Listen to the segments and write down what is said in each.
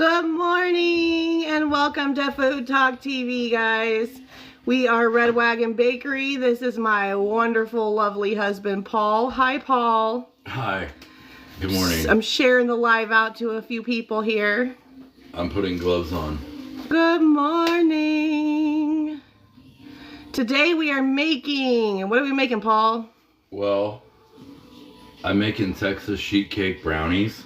Good morning and welcome to Food Talk TV, guys. We are Red Wagon Bakery. This is my wonderful, lovely husband, Paul. Hi, Paul. Hi. Good morning. I'm sharing the live out to a few people here. I'm putting gloves on. Good morning. Today we are making, what are we making, Paul? Well, I'm making Texas Sheet Cake Brownies.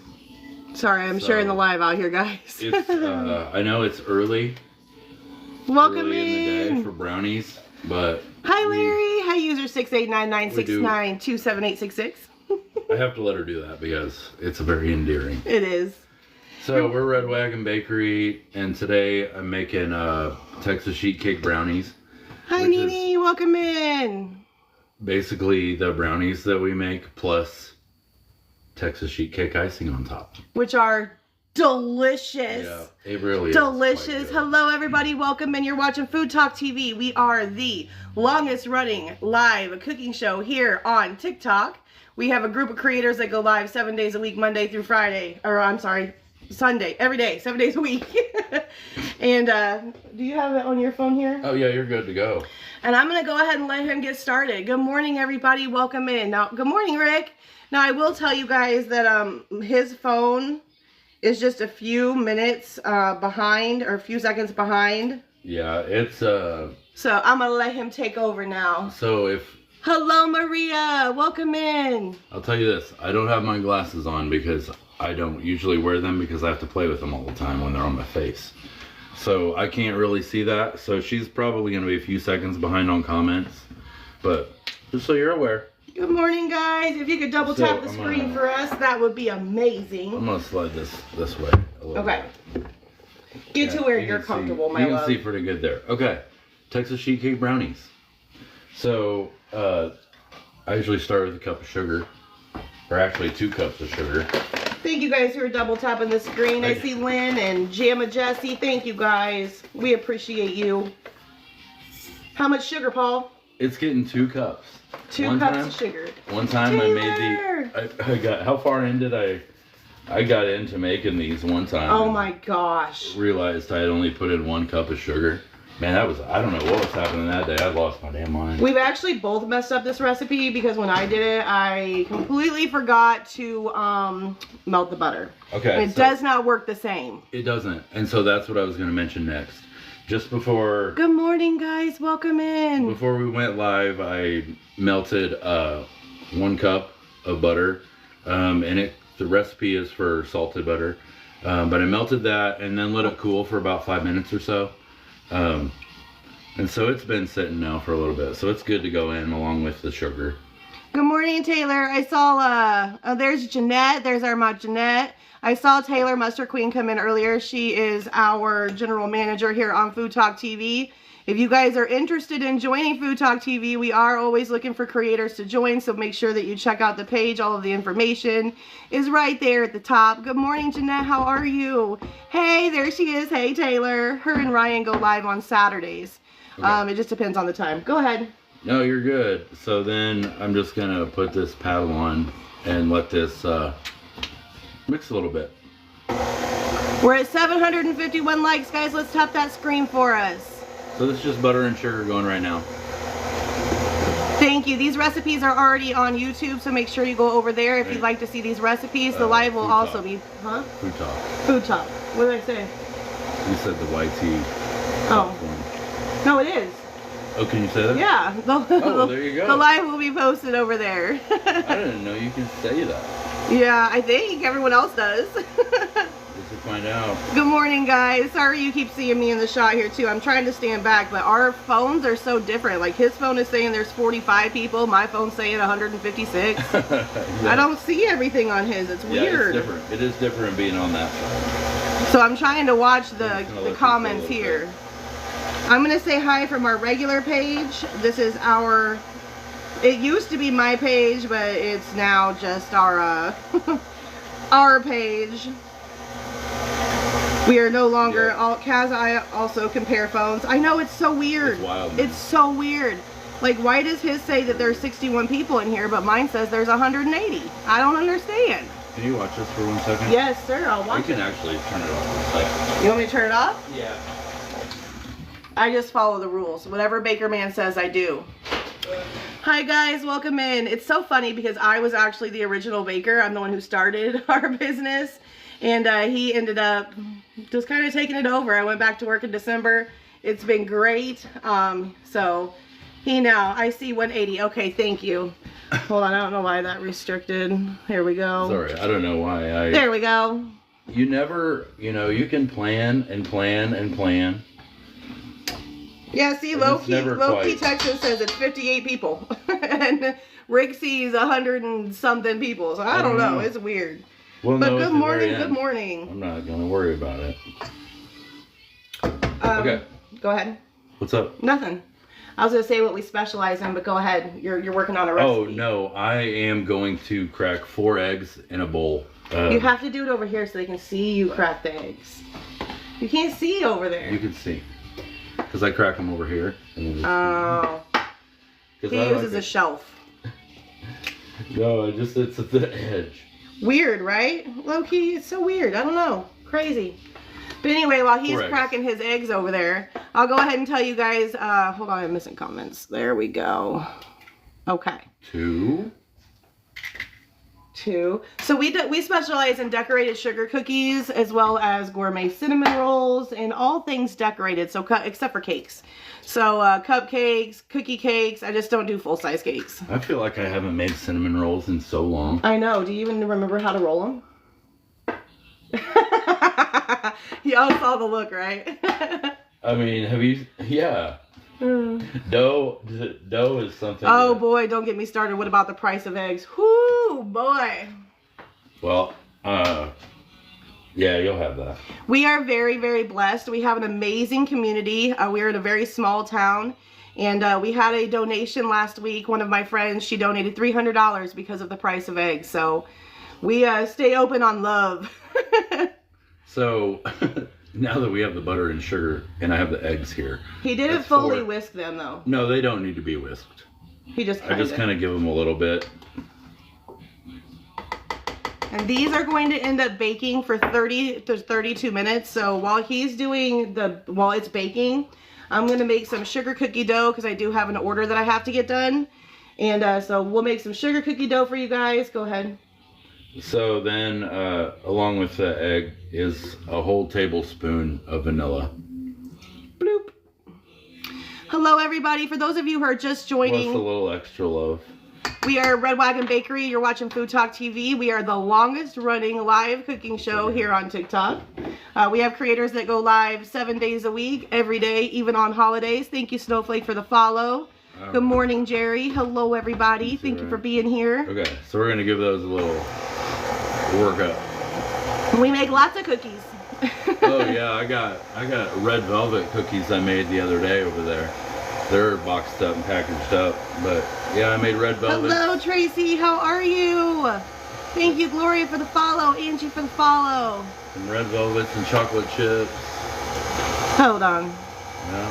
Sorry, I'm sharing the live out here, guys. It's, I know it's early. Welcome early in the day for brownies, but... Hi, Larry. Hi, user 68996927866. I have to let her do that because it's very endearing. It is. So we're Red Wagon Bakery, and today I'm making Texas Sheet Cake Brownies. Hi, Nene. Welcome in. Basically the brownies that we make plus Texas sheet cake icing on top, which are delicious. Yeah, it really delicious. Is Hello, everybody. Welcome in. You're watching Food Talk TV. We are the longest running live cooking show here on TikTok. We have a group of creators that go live 7 days a week, Monday through Friday, or I'm sorry, Sunday, every day, 7 days a week. And do you have it on your phone here? Oh yeah, you're good to go. And I'm gonna go ahead and let him get started. Good morning, everybody. Welcome in. Now, good morning, Rick. Now, I will tell you guys that his phone is just a few minutes behind, or a few seconds behind. Yeah, it's So I'm gonna let him take over now. So if... Hello, Maria. Welcome in. I'll tell you this. I don't have my glasses on because I don't usually wear them because I have to play with them all the time when they're on my face. So I can't really see that. So she's probably going to be a few seconds behind on comments. But just so you're aware. Good morning, guys. If you could double tap the screen for us, that would be amazing. I'm going to slide this way a little bit. Get to where you're comfortable, my love. You can see pretty good there. Okay. Texas Sheet Cake Brownies. So I usually start with a cup of sugar. Or actually 2 cups of sugar. Thank you guys who are double tapping the screen. I see Lynn and Jamma Jessie. Thank you guys. We appreciate you. How much sugar, Paul? It's getting 2 cups. 2 cups of sugar. One time Taylor! I made I got, how far in did I got into making these one time. Oh my gosh. Realized I had only put in 1 cup of sugar. Man, that was, I don't know what was happening that day. I lost my damn mind. We've actually both messed up this recipe because when I did it, I completely forgot to melt the butter. Okay. And it does not work the same. It doesn't. And so that's what I was going to mention next. Just before... Good morning, guys. Welcome in. Before we went live, I melted 1 cup of butter. And the recipe is for salted butter. But I melted that and then let it cool for about 5 minutes or so. And so it's been sitting now for a little bit, so it's good to go in along with the sugar. Good morning, Taylor. I saw there's Jeanette. There's our Ma Jeanette. I saw Taylor Mustard Queen come in earlier. She is our general manager here on Food Talk TV. If you guys are interested in joining Food Talk TV, we are always looking for creators to join, so make sure that you check out the page. All of the information is right there at the top. Good morning, Jeanette. How are you? Hey, there she is. Hey, Taylor. Her and Ryan go live on Saturdays. Okay. It just depends on the time. Go ahead. No, you're good. So then I'm just going to put this paddle on and let this mix a little bit. We're at 751 likes, guys. Let's tap that screen for us. So this is just butter and sugar going right now. Thank you. These recipes are already on YouTube, so make sure you go over there if you'd like to see these recipes. The live will also be... Huh? Food Talk. Food Talk. What did I say? You said the YT. Oh. No, it is. Oh, can you say that? Yeah. Well, there you go. The live will be posted over there. I didn't know you can say that. Yeah, I think everyone else does. To find out. Good morning, guys. Sorry you keep seeing me in the shot here too. I'm trying to stand back, but our phones are so different. Like his phone is saying there's 45 people, my phone's saying 156. Yeah. I don't see everything on his. It's weird. It's different. It is different being on that side. So I'm trying to watch the comments here. I'm gonna say hi from our regular page. This is our, it used to be my page, but it's now just our our page. We are no longer, Kaz, I also compare phones. I know, it's so weird. It's wild, man. It's so weird. Like, why does his say that there's 61 people in here, but mine says there's 180? I don't understand. Can you watch this for 1 second? Yes, sir. I'll watch You can actually turn it off for a second. You want me to turn it off? Yeah. I just follow the rules. Whatever Baker Man says, I do. Hi guys, welcome in. It's so funny because I was actually the original baker. I'm the one who started our business, and he ended up just kind of taking it over. I went back to work in December. It's been great. So he now, I see 180. Okay, thank you. Hold on, I don't know why that restricted. Here we go. Sorry, I don't know why There we go. You never, you know, you can plan and plan and plan. Yeah, see, Low-Key Texas says it's 58 people. And Rick sees 100 and something people. So I don't know. It's weird. Well, but no, good morning, good morning. I'm not going to worry about it. Okay. Go ahead. What's up? Nothing. I was going to say what we specialize in, but go ahead. You're working on a recipe. Oh, no. I am going to crack 4 eggs in a bowl. You have to do it over here so they can see you crack the eggs. You can't see over there. You can see. Because I crack them over here. Oh. He uses a shelf. No, it's at the edge. Weird, right? Low-key, it's so weird. I don't know. Crazy. But anyway, while he's cracking his eggs over there, I'll go ahead and tell you guys, hold on, I'm missing comments. There we go. Okay. 2. So we specialize in decorated sugar cookies as well as gourmet cinnamon rolls and all things decorated, so except for cakes. So cupcakes, cookie cakes. I just don't do full-size cakes. I feel like I haven't made cinnamon rolls in so long. I know. Do you even remember how to roll them? Y'all saw the look, right? I mean, have you? Yeah. Dough is something. Oh boy, don't get me started. What about the price of eggs? Whoo, boy. Well, yeah, you'll have that. We are very, very blessed. We have an amazing community. We're in a very small town, and we had a donation last week. One of my friends, she donated $300 because of the price of eggs. So we stay open on love. So now that we have the butter and sugar, and I have the eggs here. He didn't fully whisk them, though. No, they don't need to be whisked. I just kind of give them a little bit. And these are going to end up baking for 30 to 32 minutes. So while he's doing while it's baking, I'm going to make some sugar cookie dough because I do have an order that I have to get done. And so we'll make some sugar cookie dough for you guys. Go ahead. So then, along with the egg, is a whole tablespoon of vanilla. Bloop. Hello, everybody. For those of you who are just joining, Plus a little extra love. We are Red Wagon Bakery. You're watching Food Talk TV. We are the longest running live cooking show here on TikTok. We have creators that go live 7 days a week, every day, even on holidays. Thank you, Snowflake, for the follow. Good morning, Jerry. Hello, everybody. Thank you for being here. Okay, so we're going to give those a little workup. We make lots of cookies. Oh yeah, I got red velvet cookies I made the other day over there. They're boxed up and packaged up, but yeah, I made red velvet. Hello, Tracy. How are you? Thank you, Gloria, for the follow. Angie for the follow. Some red velvets and chocolate chips. Hold on. Yeah.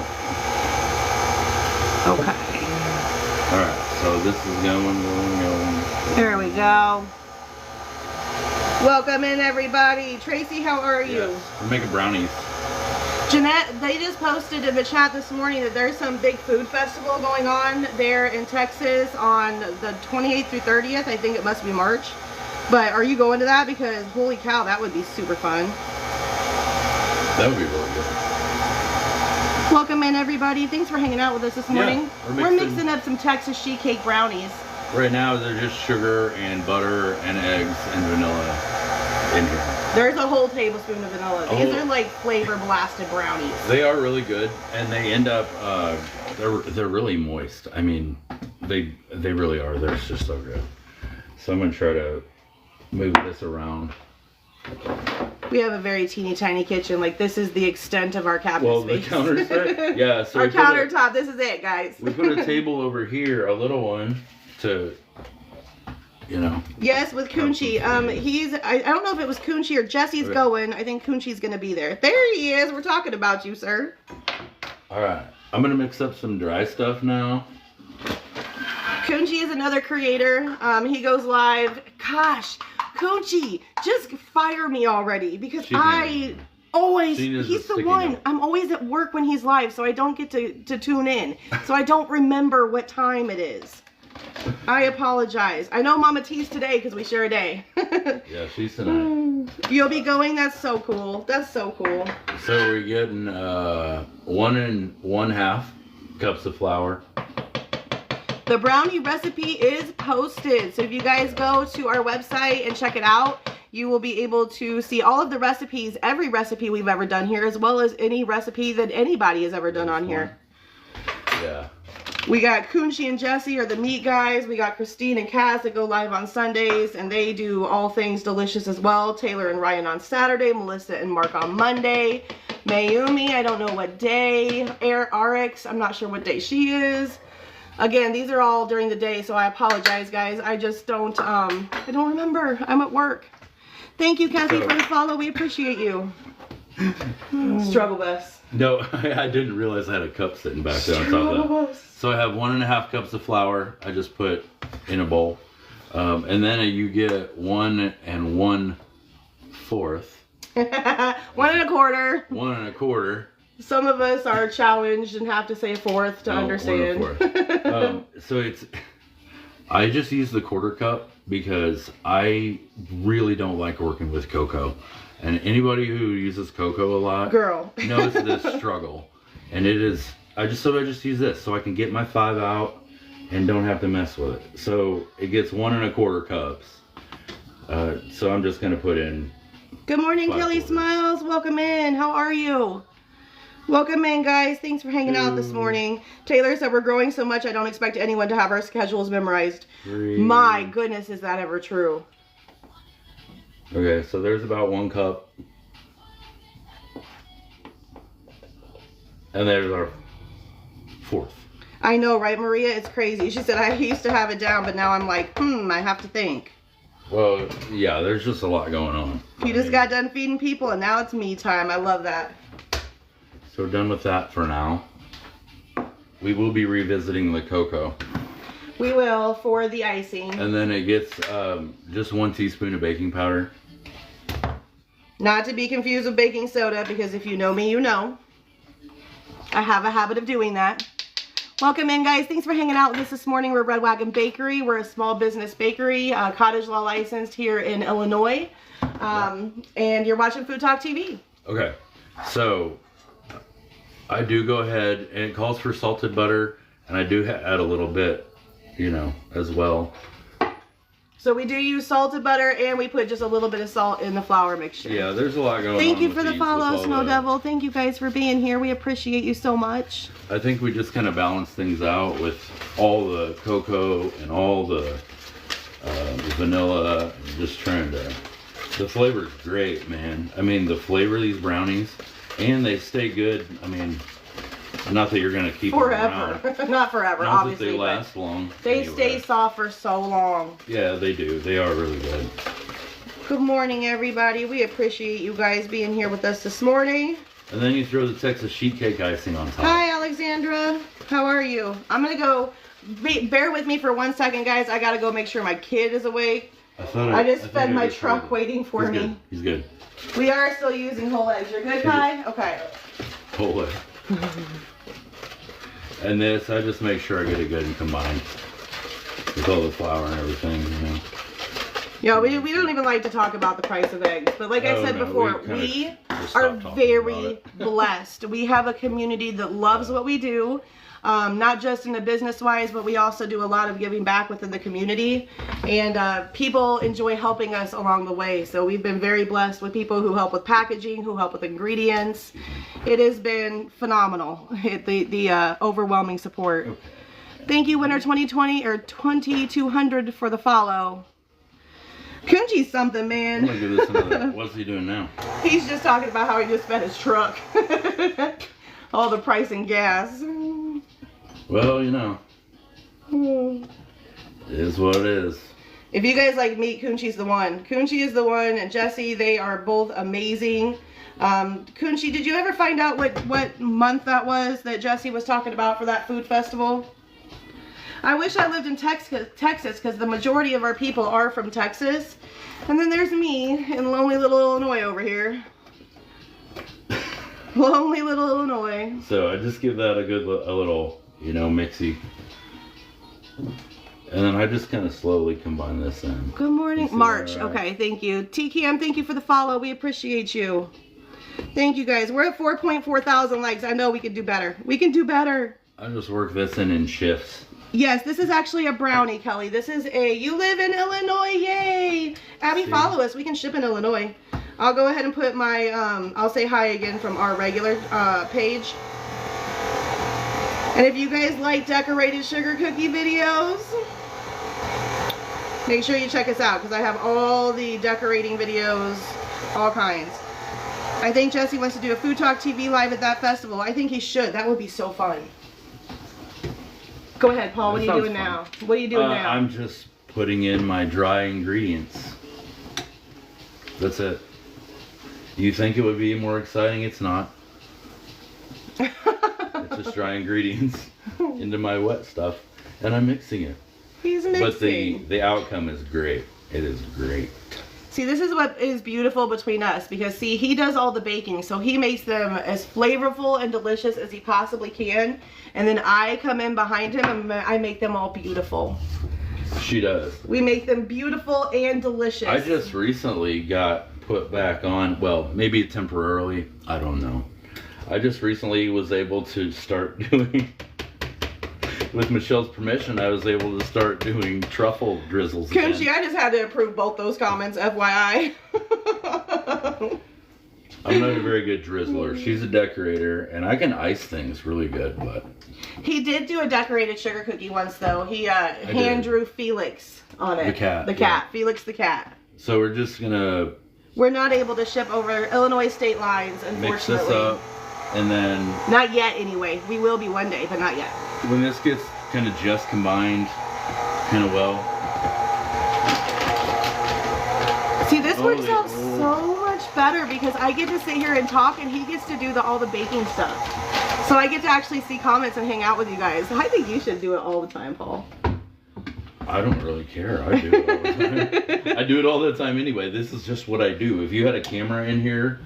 Okay. All right, so this is going. There we go. Welcome in, everybody. Tracy, how are you? Yes, we're making brownies. Jeanette, they just posted in the chat this morning that there's some big food festival going on there in Texas on the 28th through 30th. I think it must be March. But are you going to that? Because holy cow, that would be super fun. That would be really good. Welcome in, everybody. Thanks for hanging out with us this morning. Yeah, we're mixing up some Texas Sheet Cake Brownies. Right now, they're just sugar and butter and eggs and vanilla in here. There's a whole tablespoon of vanilla. These are like flavor blasted brownies. They are really good, and they end up they're really moist. I mean, they really are. They're just so good. So I'm gonna try to move this around. We have a very teeny tiny kitchen. Like, this is the extent of our cabinet space. Well, the countertop. Yeah. So our countertop. This is it, guys. We put a table over here, a little one, to, you know. Yes, with Kunchi. I don't know if it was Kunchi or Jesse's going. I think Kunchi's gonna be there. There he is. We're talking about you, sir. All right. I'm gonna mix up some dry stuff now. Kunchi is another creator. He goes live. Gosh, Coochie, just fire me already because She I always, needs he's a the sticky one. note. I'm always at work when he's live, so I don't get to tune in. So I don't remember what time it is. I apologize. I know Mama T's today because we share a day. Yeah, she's tonight. You'll be going? That's so cool. That's so cool. So we're getting 1 1/2 cups of flour. The brownie recipe is posted. So if you guys go to our website and check it out, you will be able to see all of the recipes, every recipe we've ever done here, as well as any recipe that anybody has ever done on here. Yeah. We got Kunchi and Jesse are the meat guys. We got Christine and Kaz that go live on Sundays, and they do all things delicious as well. Taylor and Ryan on Saturday, Melissa and Mark on Monday. Mayumi, I don't know what day. RX, I'm not sure what day she is. Again, these are all during the day, so I apologize, guys. I just don't, I don't remember. I'm at work. Thank you, Kathy, for the follow. We appreciate you. Struggle bus. No, I didn't realize I had a cup sitting back there on top of that. So I have 1 1/2 cups of flour. I just put in a bowl. And then you get 1 1/4. 1 1/4. 1 1/4. Some of us are challenged and have to say 1/4 to understand. 1 1/4. So it's, I just use the 1/4 cup because I really don't like working with cocoa. And anybody who uses cocoa a lot Girl. knows this struggle. And it is, I just use this so I can get my 5 out and don't have to mess with it. So it gets 1 1/4 cups. So I'm just gonna put in. Good morning, 5 Kelly quarters. Smiles. Welcome in. How are you? Welcome in, guys. Thanks for hanging out this morning. Taylor said we're growing so much I don't expect anyone to have our schedules memorized. 3. My goodness, is that ever true? Okay, so there's about 1 cup. And there's our 4th. I know, right, Maria? It's crazy. She said I used to have it down, but now I'm like, I have to think. Well, yeah, there's just a lot going on. You just got done feeding people, and now it's me time. I love that. So we're done with that for now. We will be revisiting the cocoa. We will for the icing. And then it gets just 1 teaspoon of baking powder. Not to be confused with baking soda, because if you know me, you know. I have a habit of doing that. Welcome in, guys. Thanks for hanging out with us this morning. We're Red Wagon Bakery. We're a small business bakery, cottage law licensed here in Illinois. And you're watching Food Talk TV. Okay, so I do go ahead, and it calls for salted butter, and I do add a little bit, you know, as well. So we do use salted butter, and we put just a little bit of salt in the flour mixture. Yeah, there's a lot going on. Thank you with for the these, follow, with all Snow the- Devil. Thank you guys for being here. We appreciate you so much. I think we just kind of balance things out with all the cocoa and all the vanilla, and just trying to, the flavor's great, man. I mean, the flavor of these brownies, and they stay good. I mean, not that you're gonna keep Forever. them around. Not forever, Not obviously. that they but last long. they anyway. stay soft for so long. Yeah, they do. They are really good. Good morning, everybody. We appreciate you guys being here with us this morning. And then you throw the Texas sheet cake icing on top. Hi, Alexandra. How are you? I'm going to go. Bear with me for 1 second, guys. I got to go make sure my kid is awake. I just fed my truck waiting for me. Good. He's good. We are still using whole eggs. You're good, Kai? Okay. Whole egg. And this, I just make sure I get it good and combined with all the flour and everything, you know. Yeah, we don't even like to talk about the price of eggs. But like I said before, we are very blessed. We have a community that loves what we do. Not just in the business wise, but we also do a lot of giving back within the community, and people enjoy helping us along the way. So we've been very blessed with people who help with packaging, who help with ingredients. It has been phenomenal, the overwhelming support. Thank you, Winter 2020 or 2200 for the follow. Kunchi's something, man. I'm gonna give this another. What's he doing now? He's just talking about how he just fed his truck. All the price and gas. Well, you know, it is what it is. If you guys like meat, Kunchi's the one. Kunchi is the one, and Jesse, they are both amazing. Kunchi, did you ever find out what month that was that Jesse was talking about for that food festival? I wish I lived in Texas because the majority of our people are from Texas. And then there's me in lonely little Illinois over here. Lonely little Illinois. So I just give that a little, you know, mixy. And then I just kind of slowly combine this in. Good morning. March. Okay, thank you. TKM, thank you for the follow. We appreciate you. Thank you guys. We're at 4.4 thousand likes. I know we can do better. We can do better. I just work this in shifts. Yes, this is actually a brownie, Kelly. This is you live in Illinois, yay! Abby, follow us. We can ship in Illinois. I'll go ahead and put my, I'll say hi again from our regular page. And if you guys like decorated sugar cookie videos, make sure you check us out because I have all the decorating videos, all kinds. I think Jesse wants to do a Food Talk TV live at that festival. I think he should. That would be so fun. Go ahead, Paul. What are you doing now? What are you doing now? I'm just putting in my dry ingredients. That's it. You think it would be more exciting? It's not. It's just dry ingredients into my wet stuff, and I'm mixing it. He's mixing. But the outcome is great. It is great. See, this is what is beautiful between us because, see, he does all the baking, so he makes them as flavorful and delicious as he possibly can, and then I come in behind him and I make them all beautiful. She does. We make them beautiful and delicious. I just recently got put back on, well, maybe temporarily, I don't know. I just recently was able to start doing, with Michelle's permission, I was able to start doing truffle drizzles again. Kunchi, I just had to approve both those comments, FYI. I'm not a very good drizzler. She's a decorator, and I can ice things really good, but... He did do a decorated sugar cookie once, though. He hand drew Felix on it. The cat. The cat. Felix the cat. So we're just gonna... We're not able to ship over Illinois state lines, unfortunately. Mix this up, and then... Not yet, anyway. We will be one day, but not yet. When this gets kind of just combined kind of well... See, this works out so much better because I get to sit here and talk and he gets to do all the baking stuff. So I get to actually see comments and hang out with you guys. I think you should do it all the time, Paul. I don't really care. I do it all the time. I do it all the time anyway. This is just what I do. If you had a camera in here,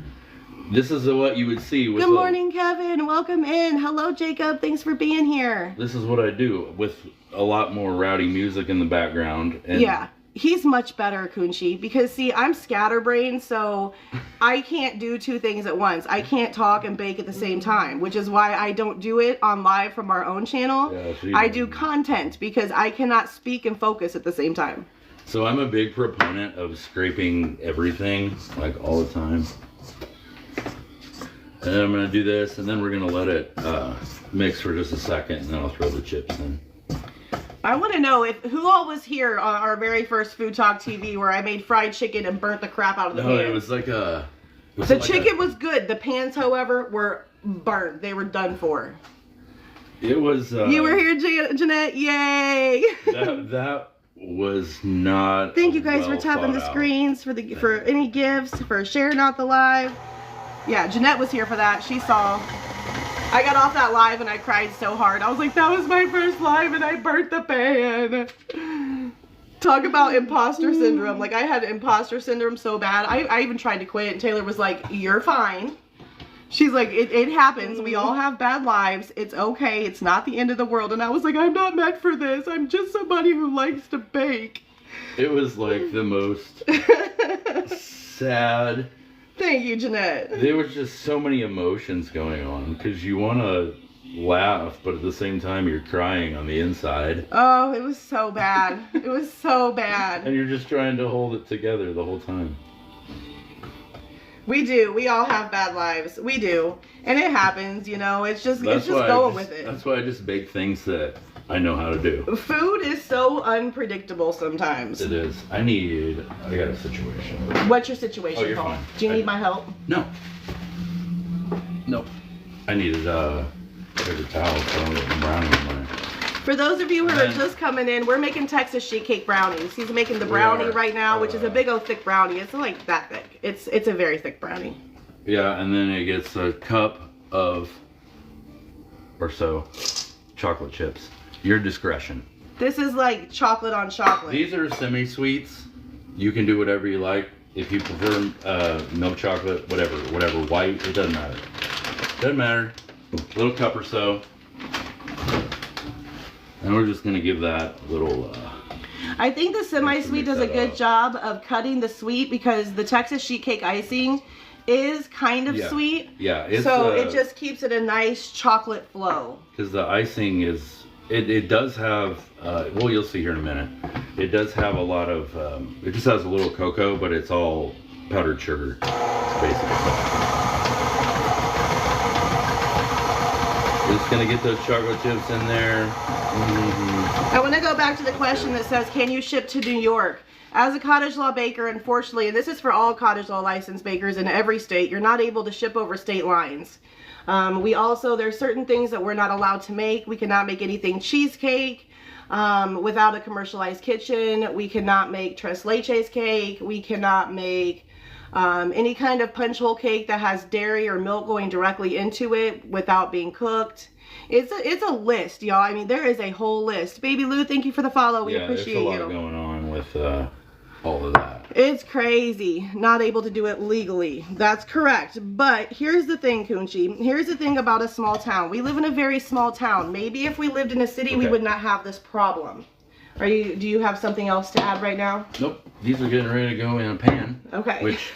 this is what you would see. With Good morning, Kevin. Welcome in. Hello, Jacob. Thanks for being here. This is what I do with a lot more rowdy music in the background. And yeah. He's much better, Kunchi, because see, I'm scatterbrained, so I can't do two things at once. I can't talk and bake at the same time, which is why I don't do it on live from our own channel. Yeah, I do content because I cannot speak and focus at the same time. So I'm a big proponent of scraping everything, like all the time. And then I'm going to do this, and then we're going to let it mix for just a second, and then I'll throw the chips in. I want to know who all was here on our very first Food Talk TV where I made fried chicken and burnt the crap out of the pan. No, it was like a... The chicken was good. The pans, however, were burnt. They were done for. It was... you were here, Jeanette. Yay! That was not... Thank you guys for tapping the screens, for any gifts, for sharing out the live. Yeah, Jeanette was here for that. She saw... I got off that live and I cried so hard. I was like, that was my first live and I burnt the pan. Talk about imposter syndrome. Like, I had imposter syndrome so bad. I even tried to quit and Taylor was like, you're fine. She's like, it happens. We all have bad lives. It's okay. It's not the end of the world. And I was like, I'm not meant for this. I'm just somebody who likes to bake. It was like the most sad... Thank you, Jeanette. There was just so many emotions going on because you want to laugh, but at the same time you're crying on the inside. Oh, it was so bad. It was so bad. And you're just trying to hold it together the whole time. We do. We all have bad lives. We do. And it happens, you know. It's just going with it. That's why I just bake things that I know how to do. Food is so unpredictable sometimes. It is. I got a situation. What's your situation, you're Paul? fine. Do you need my help? No. Nope. I needed paper towels, so I don't get brownie in mine. For those of you who are just coming in, we're making Texas Sheet Cake Brownies. He's making the brownie right now, which is a big old thick brownie. It's like that thick. It's a very thick brownie. Yeah, and then it gets a cup of or so chocolate chips. Your discretion. This is like chocolate on chocolate. These are semi-sweets. You can do whatever you like. If you prefer milk chocolate, whatever, white, it doesn't matter. Doesn't matter. Little cup or so. And we're just gonna give that a little. I think the semi-sweet does a good job of cutting the sweet because the Texas sheet cake icing is kind of sweet. Yeah, it's, so it just keeps it a nice chocolate flow. Because the icing is, it does have, well, you'll see here in a minute. It does have a lot of, it just has a little cocoa, but it's all powdered sugar, basically. Just gonna get those chocolate chips in there. I want to go back to the question that says, can you ship to New York? As a cottage law baker, unfortunately, and this is for all cottage law licensed bakers in every state, you're not able to ship over state lines. There's certain things that we're not allowed to make. We cannot make anything cheesecake without a commercialized kitchen. We cannot make tres leches cake. We cannot make any kind of punch hole cake that has dairy or milk going directly into it without being cooked. It's a list, y'all. I mean, there is a whole list. Baby Lou, thank you for the follow. We appreciate you. There's a lot going on with all of that. It's crazy. Not able to do it legally. That's correct. But here's the thing, Kunchi. Here's the thing about a small town. We live in a very small town. Maybe if we lived in a city, we would not have this problem. Do you have something else to add right now? Nope. These are getting ready to go in a pan. Okay. Which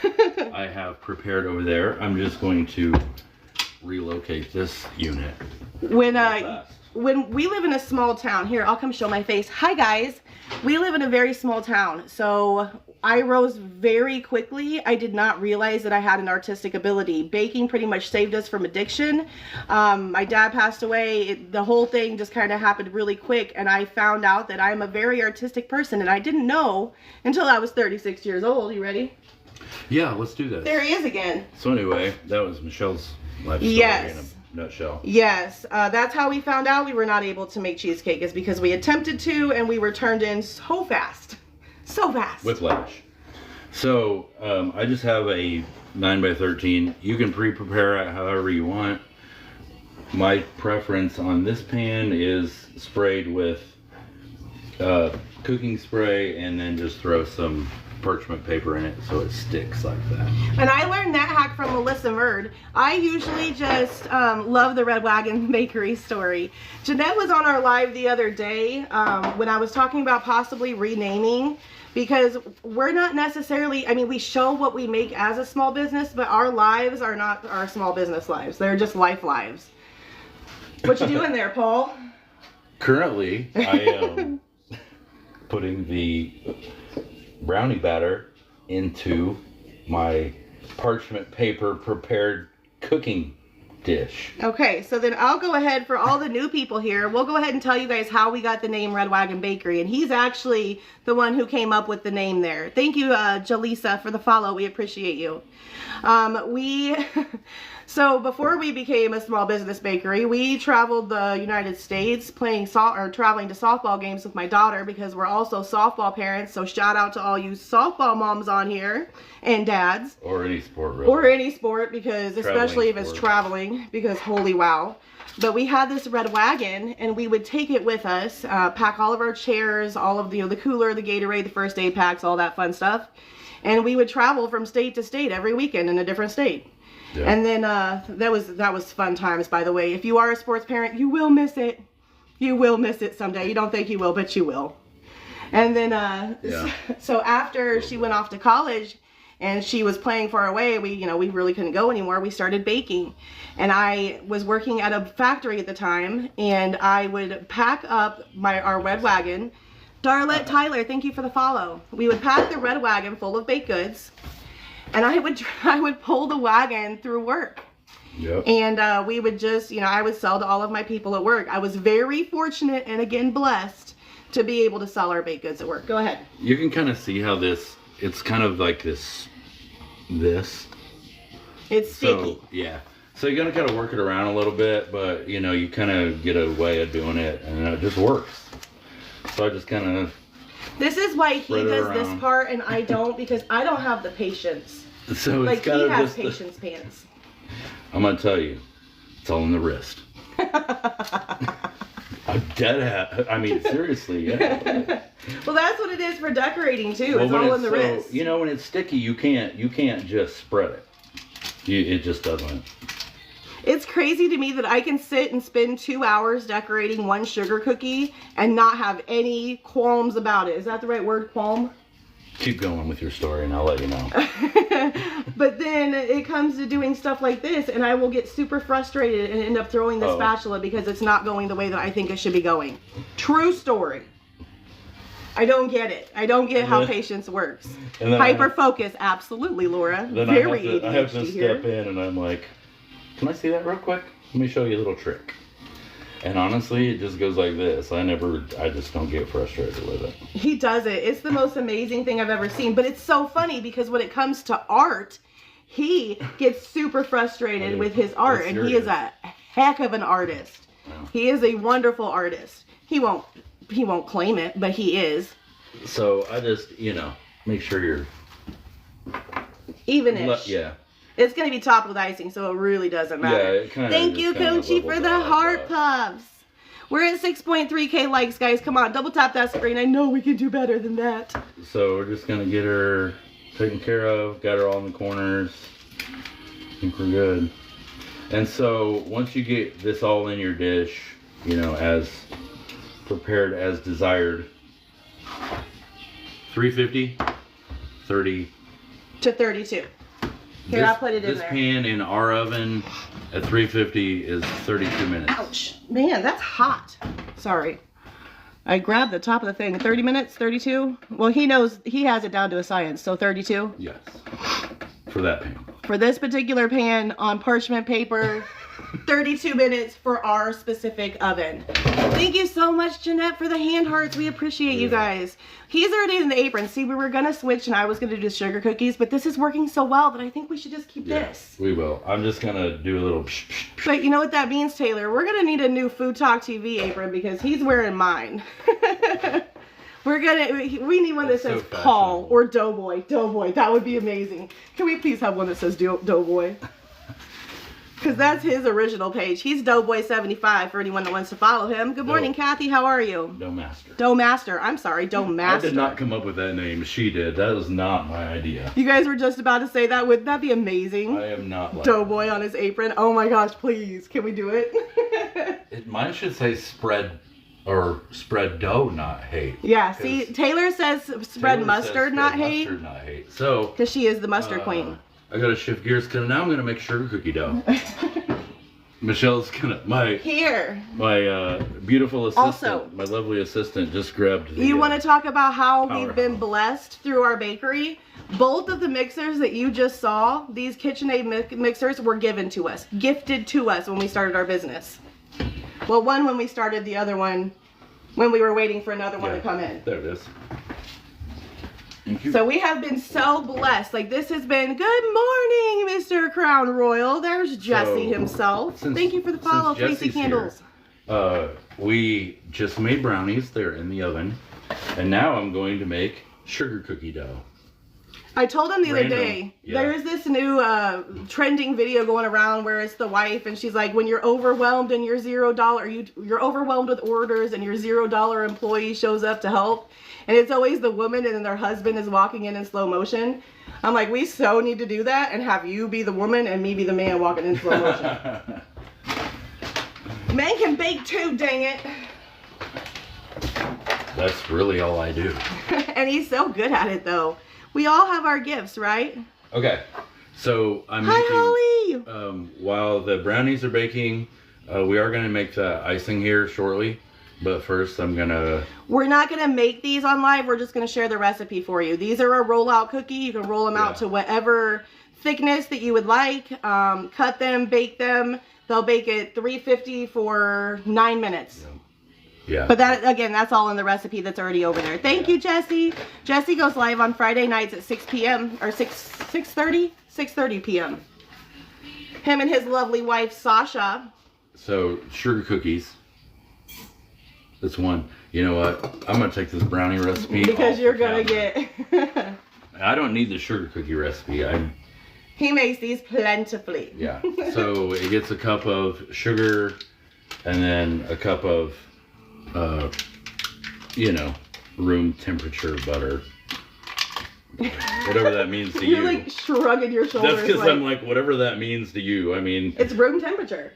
I have prepared over there. I'm just going to relocate this unit. When we live in a small town, here, I'll come show my face. Hi guys. We live in a very small town. So I rose very quickly. I did not realize that I had an artistic ability. Baking pretty much saved us from addiction. My dad passed away. The whole thing just kind of happened really quick. And I found out that I'm a very artistic person. And I didn't know until I was 36 years old. You ready? Yeah, let's do this. There he is again. So anyway, that was Michelle's life story in a nutshell. Yes, that's how we found out we were not able to make cheesecake, is because we attempted to and we were turned in so fast. So fast. With lash. So I just have a 9x13. You can pre-prepare it however you want. My preference on this pan is sprayed with cooking spray and then just throw some parchment paper in it so it sticks like that. And I learned that hack from Melissa Murd. I usually just love the Red Wagon Bakery story. Jeanette was on our live the other day when I was talking about possibly renaming, because we're not necessarily, I mean, we show what we make as a small business, but our lives are not our small business lives. They're just life lives. What you doing there, Paul? Currently, I am putting the brownie batter into my parchment paper prepared cooking dish. Okay, so then I'll go ahead, for all the new people here, we'll go ahead and tell you guys how we got the name Red Wagon Bakery, and he's actually the one who came up with the name there. Thank you, Jalisa, for the follow. We appreciate you. So before we became a small business bakery, we traveled the United States traveling to softball games with my daughter, because we're also softball parents. So shout out to all you softball moms on here and dads. Or any sport, really. Or any sport, because especially if it's traveling, because holy wow. But we had this Red Wagon, and we would take it with us, pack all of our chairs, all of the cooler, the Gatorade, the first aid packs, all that fun stuff. And we would travel from state to state every weekend in a different state. Yeah. And then that was fun times, by the way. If you are a sports parent, you will miss it. You will miss it someday. You don't think you will, but you will. And then so after she went off to college and she was playing far away, we really couldn't go anymore. We started baking. And I was working at a factory at the time, and I would pack up our Red Wagon. Darlette Tyler, thank you for the follow. We would pack the Red Wagon full of baked goods, and I would pull the wagon through work. Yep. And we would just, I would sell to all of my people at work. I was very fortunate and again blessed to be able to sell our baked goods at work. Go ahead. You can kind of see how it's kind of like this. It's sticky. So, yeah. So you're gonna kind of work it around a little bit, but you kind of get a way of doing it, and it just works. So I just kind of. This is why he does this part and I don't, because I don't have the patience. So like, he has patience pants. I'm gonna tell you, it's all in the wrist. I'm I mean, seriously, yeah. Well, that's what it is for decorating too. Well, it's when all in the wrist. You know, when it's sticky, you can't just spread it. It just doesn't. It's crazy to me that I can sit and spend 2 hours decorating one sugar cookie and not have any qualms about it. Is that the right word, qualm? Keep going with your story and I'll let you know. But then it comes to doing stuff like this and I will get super frustrated and end up throwing the spatula because it's not going the way that I think it should be going. True story. I don't get it. I don't get how patience works. Hyper focus, absolutely, Laura. Then Very I have to ADHD here. step in and I'm like, can I see that real quick? Let me show you a little trick. And honestly, it just goes like this. I just don't get frustrated with it. He does it. It's the most amazing thing I've ever seen. But it's so funny because when it comes to art, he gets super frustrated with his art. And he is a heck of an artist. Yeah. He is a wonderful artist. He won't claim it, but he is. So I just, make sure you're Even-ish. Yeah. It's going to be topped with icing, so it really doesn't matter. Yeah, it kind of. Thank you, Coachy, for the heart puffs. We're at 6.3K likes, guys. Come on, double tap that screen. I know we can do better than that. So we're just going to get her taken care of. Got her all in the corners. I think we're good. And so once you get this all in your dish, as prepared as desired, 350, 30 to 32. Here, I'll put it in This there. pan in our oven at 350 is 32 minutes. Ouch. Man, that's hot. Sorry. I grabbed the top of the thing. 30 minutes? 32? Well, he knows. He has it down to a science. So 32? Yes. For that pan. For this particular pan on parchment paper, 32 minutes for our specific oven. Thank you so much, Jeanette, for the hand hearts. We appreciate you guys. He's already in the apron. See, we were going to switch and I was going to do sugar cookies, but this is working so well that I think we should just keep this. We will. I'm just going to do a little But you know what that means, Taylor? We're going to need a new Food Talk TV apron because he's wearing mine. We need one that says Paul or Doughboy. Doughboy, that would be amazing. Can we please have one that says Doughboy? Because that's his original page. He's Doughboy75 for anyone that wants to follow him. Good morning, Kathy. How are you? Dough Master. Dough Master. I'm sorry, Dough Master. I did not come up with that name. She did. That was not my idea. You guys were just about to say that. Would that be amazing? I am not like Doughboy on his apron. Oh my gosh, please. Can we do it? Mine should say spread dough, not hate. Yeah, see, Taylor says spread mustard, not hate. Mustard, not hate. So, because she is the mustard queen. I gotta shift gears because now I'm gonna make sugar cookie dough. Michelle's gonna my beautiful assistant, my lovely assistant, just grabbed. You want to talk about how we've been blessed through our bakery? Both of the mixers that you just saw, these KitchenAid mixers, were given to us, gifted to us when we started our business. Well, one when we started, the other one when we were waiting for another one to come in. There it is. So we have been so blessed. Like, this has been, good morning, Mr. Crown Royal. There's Jesse himself. Thank you for the follow, Tracy Candles. We just made brownies. They're in the oven. And now I'm going to make sugar cookie dough. I told him the other day, there's this new trending video going around where it's the wife and she's like, when you're overwhelmed and you're you're overwhelmed with orders and your $0 employee shows up to help. And it's always the woman and then their husband is walking in slow motion. I'm like, we so need to do that and have you be the woman and me be the man walking in slow motion. Men can bake too, dang it. That's really all I do. And he's so good at it though. We all have our gifts, right? Okay. So I'm making, Holly! While the brownies are baking, we are going to make the icing here shortly. But first I'm gonna... We're not gonna make these on live, we're just gonna share the recipe for you. These are a rollout cookie. You can roll them out to whatever thickness that you would like. Cut them, bake them. They'll bake at 350 for 9 minutes. Yeah. But that, again, that's all in the recipe that's already over there. Thank you, Jesse. Jesse goes live on Friday nights at 6 p.m. or 6:30 p.m. Him and his lovely wife, Sasha. So, sugar cookies. That's one. You know what? I'm going to take this brownie recipe. Because you're going to get... I don't need the sugar cookie recipe. He makes these plentifully. Yeah. So it gets a cup of sugar and then a cup of you know, room temperature butter. Whatever that means to you. You're like shrugging your shoulders. That's because I'm like, whatever that means to you. I mean, it's room temperature.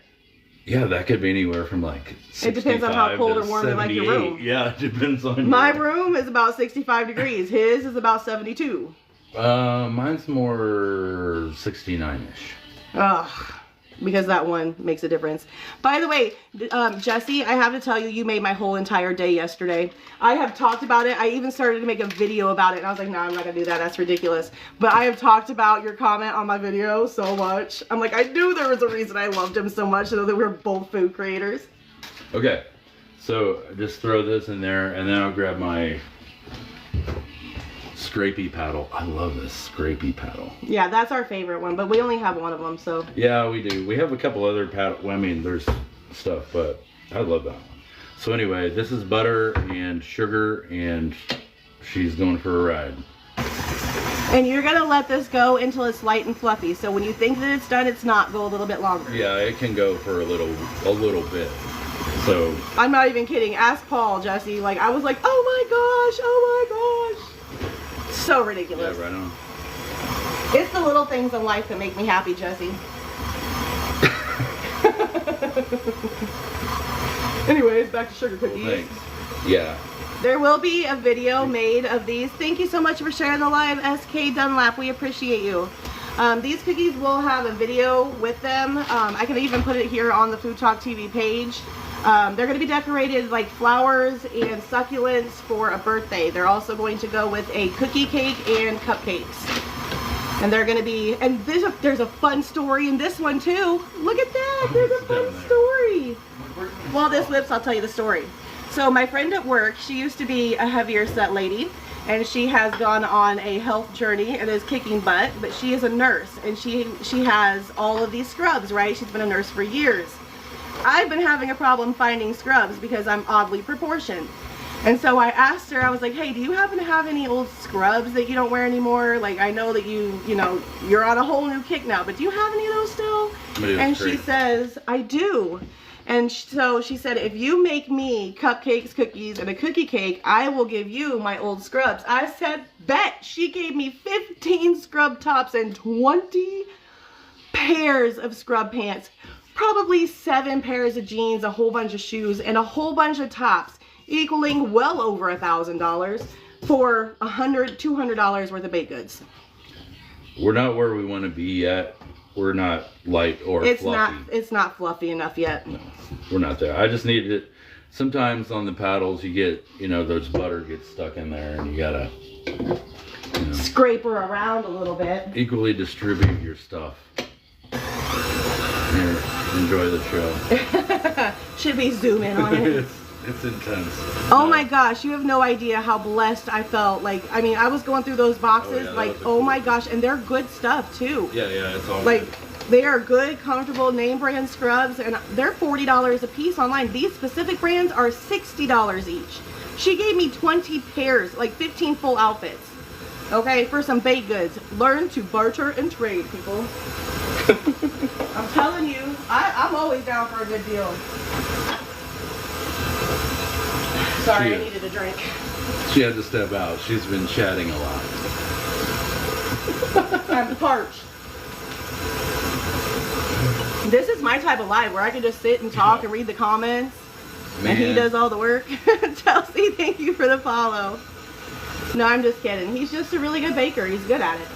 Yeah, that could be anywhere from like 65 it depends on how cold or warm you like your room. Yeah, it depends on my room is about 65 degrees. His is about 72. Mine's more 69-ish. Ugh. Because that one makes a difference. By the way, Jesse, I have to tell you, you made my whole entire day yesterday. I have talked about it. I even started to make a video about it. And I was like, no, I'm not going to do that. That's ridiculous. But I have talked about your comment on my video so much. I'm like, I knew there was a reason I loved him so much. So that we're both food creators. Okay. So just throw this in there. And then I'll grab my scrapey paddle. I love this scrapey paddle. Yeah, that's our favorite one, but we only have one of them, so. Yeah, we do. We have a couple other paddle. Well, I mean, there's stuff, but I love that one. So anyway, this is butter and sugar, and she's going for a ride. And you're gonna let this go until it's light and fluffy. So when you think that it's done, it's not. Go a little bit longer. Yeah, it can go for a little bit. So. I'm not even kidding. Ask Paul, Jesse. Like I was like, oh my gosh. So ridiculous. Yeah, right on. It's the little things in life that make me happy, Jesse. Anyways, back to sugar cookies. Well, thanks. Yeah. There will be a video made of these. Thank you so much for sharing the live, SK Dunlap. We appreciate you. These cookies will have a video with them. I can even put it here on the Food Talk TV page. They're going to be decorated like flowers and succulents for a birthday. They're also going to go with a cookie cake and cupcakes. And they're going to be, and there's a fun story in this one too. Look at that, there's a fun story. While this whips, I'll tell you the story. So my friend at work, she used to be a heavier set lady, and she has gone on a health journey and is kicking butt, but she is a nurse, and she has all of these scrubs, right? She's been a nurse for years. I've been having a problem finding scrubs because I'm oddly proportioned. And so I asked her, I was like, hey, do you happen to have any old scrubs that you don't wear anymore? Like, I know that you're on a whole new kick now, but do you have any of those still? And she says, I do. And so she said, if you make me cupcakes, cookies, and a cookie cake, I will give you my old scrubs. I said, bet. She gave me 15 scrub tops and 20 pairs of scrub pants. Probably 7 pairs of jeans, a whole bunch of shoes, and a whole bunch of tops, equaling well over $1,000 for $100, $200 worth of baked goods. We're not where we want to be yet. We're not light or fluffy. It's not fluffy enough yet. No, we're not there. I just need it. Sometimes on the paddles, you get, those butter gets stuck in there, and you gotta, scrape her around a little bit. Equally distribute your stuff. Here, enjoy the show. Should we zoom in on it? It's intense. Oh my gosh, you have no idea how blessed I felt. Like, I mean, I was going through those boxes, oh my gosh, and they're good stuff too. Yeah, it's all like, good. They are good, comfortable name brand scrubs, and they're $40 a piece online. These specific brands are $60 each. She gave me 20 pairs, like 15 full outfits. Okay, for some baked goods. Learn to barter and trade, people. I'm telling you, I'm always down for a good deal. Sorry, I needed a drink. She had to step out. She's been chatting a lot. I'm parched. This is my type of live where I can just sit and talk and read the comments. Man. And he does all the work. Chelsea, thank you for the follow. No, I'm just kidding. He's just a really good baker. He's good at it.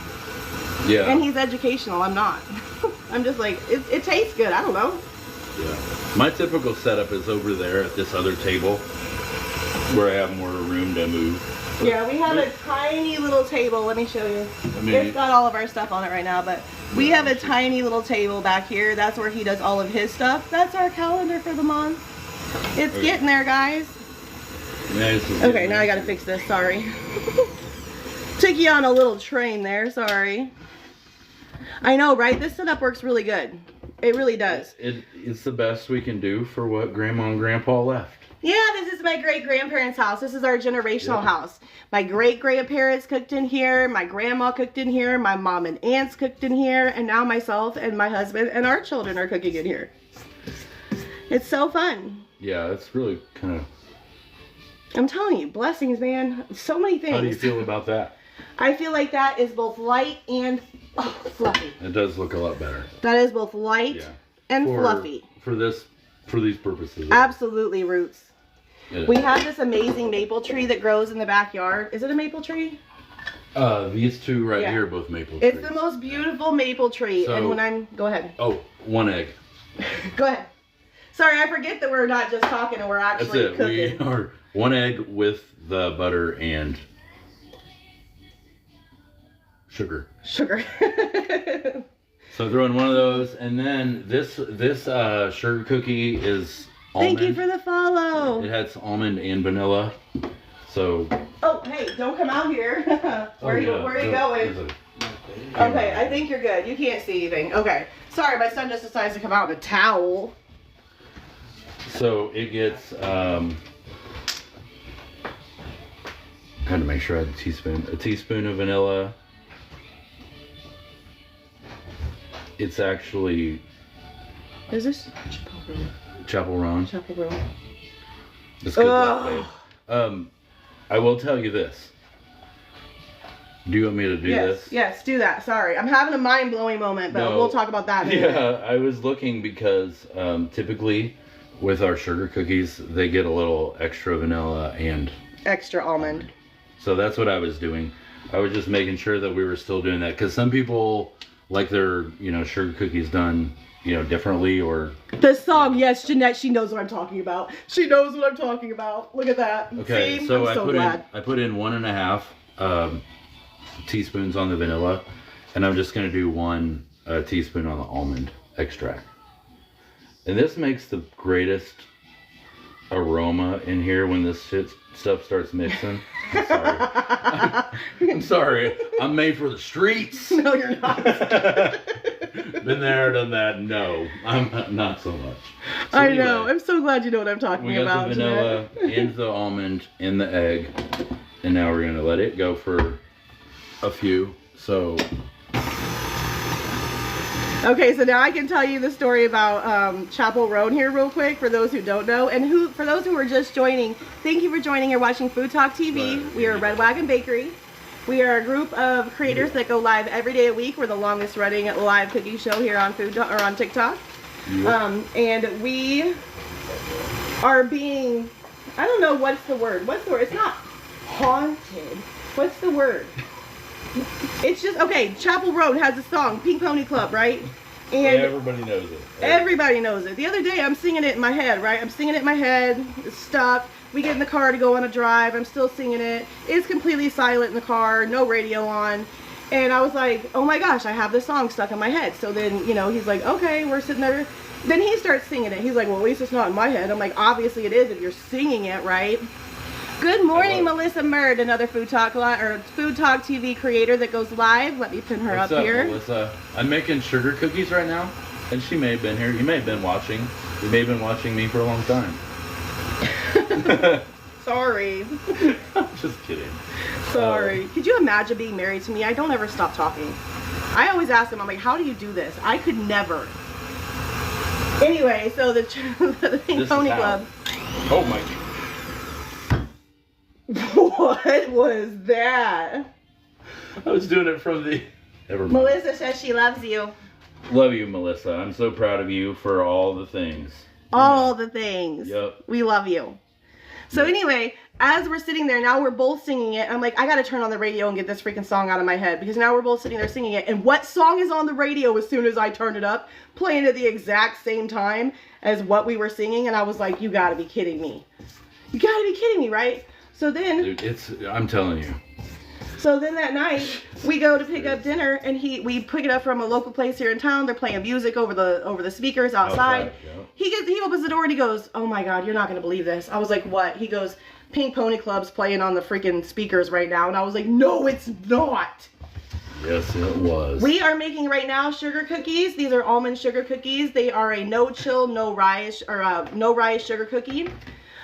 Yeah. And he's educational. I'm not. I'm just like, it tastes good. I don't know. Yeah. My typical setup is over there at this other table where I have more room to move. Yeah, we have a tiny little table. Let me show you. It's got all of our stuff on it right now, but we have a tiny little table back here. That's where he does all of his stuff. That's our calendar for the month. It's getting there, guys. Okay, now I gotta fix this. Sorry. Took you on a little train there. Sorry. I know, right? This setup works really good. It really does. It's the best we can do for what Grandma and Grandpa left. Yeah, this is my great-grandparents' house. This is our generational house. My great-grandparents cooked in here. My grandma cooked in here. My mom and aunts cooked in here. And now myself and my husband and our children are cooking in here. It's so fun. Yeah, it's really kind of I'm telling you, blessings, man. So many things. How do you feel about that? I feel like that is both light and fluffy. It does look a lot better. That is both light and fluffy. For these purposes. Absolutely, Roots. We have this amazing maple tree that grows in the backyard. Is it a maple tree? These two right here are both maple trees. It's the most beautiful maple tree. So, and when I'm... Go ahead. Oh, 1 egg. Go ahead. Sorry, I forget that we're not just talking and we're actually cooking. We are 1 egg with the butter and sugar. Sugar. So throw in one of those, and then this sugar cookie is almond. Thank you for the follow. It has almond and vanilla. So. Oh, hey, don't come out here. Where are you going? Okay, I think you're good. You can't see anything. Okay. Sorry, my son just decides to come out in a towel. So it gets, I had to make sure I had a teaspoon of vanilla. It's actually... Is this? Chapel Roan. Chapel Roan. It's good. I will tell you this. Do you want me to do this? Yes, do that. Sorry. I'm having a mind-blowing moment, but we'll talk about that in a minute. Yeah, I was looking because typically with our sugar cookies, they get a little extra vanilla and... Extra almond. So that's what I was doing. I was just making sure that we were still doing that. Because some people like their, sugar cookies done, differently or... The song, yes, Jeanette, she knows what I'm talking about. She knows what I'm talking about. Look at that. Okay, see? so I'm so glad. I put in 1.5 teaspoons on the vanilla, and I'm just gonna do 1 teaspoon on the almond extract. And this makes the greatest aroma in here when this stuff starts mixing. I'm sorry. I'm sorry. I'm made for the streets. No, you're not. Been there, done that. No, I'm not so much. So I know. I'm so glad you know what I'm talking about. We got the vanilla and the almond and the egg, and now we're gonna let it go for a few. So. Okay, so now I can tell you the story about Chapel Roan here real quick for those who don't know. And for those who are just joining, thank you for joining. You're watching Food Talk TV. We are Red Wagon Bakery. We are a group of creators that go live every day a week. We're the longest running live cookie show here on on TikTok. Yep. And we are being, I don't know what's the word. What's the word? It's not haunted. What's the word? It's just, okay, Chapel Roan has a song, Pink Pony Club, right? And everybody knows it. Everybody knows it. The other day, I'm singing it in my head, right? I'm singing it in my head. It's stuck. We get in the car to go on a drive. I'm still singing it. It's completely silent in the car, no radio on. And I was like, oh my gosh, I have this song stuck in my head. So then, he's like, okay, we're sitting there. Then he starts singing it. He's like, well, at least it's not in my head. I'm like, obviously it is if you're singing it, right? Good morning, Melissa Murd, another Food Talk TV creator that goes live. Let me pin her up here. Melissa? I'm making sugar cookies right now, and she may have been here. You may have been watching. You may have been watching me for a long time. Sorry. I'm just kidding. Sorry. Could you imagine being married to me? I don't ever stop talking. I always ask him, I'm like, how do you do this? I could never. Anyway, so the Pink Pony Club. Oh my God. What was that? I was doing it from the... Never mind. Melissa says she loves you. Love you, Melissa. I'm so proud of you for all the things. All the things. Yep. We love you. So anyway, as we're sitting there, now we're both singing it. I'm like, I gotta turn on the radio and get this freaking song out of my head, because now we're both sitting there singing it. And what song is on the radio as soon as I turn it up? Playing at the exact same time as what we were singing. And I was like, you gotta be kidding me. You gotta be kidding me, right? So then, dude, I'm telling you. So then that night, we go to pick up dinner, and we pick it up from a local place here in town. They're playing music over the speakers outside. Yeah. He opens the door and he goes, oh my God, you're not gonna believe this. I was like, what? He goes, Pink Pony Club's playing on the freaking speakers right now. And I was like, no, it's not. Yes, it was. We are making right now sugar cookies. These are almond sugar cookies. They are a no chill, no rise sugar cookie.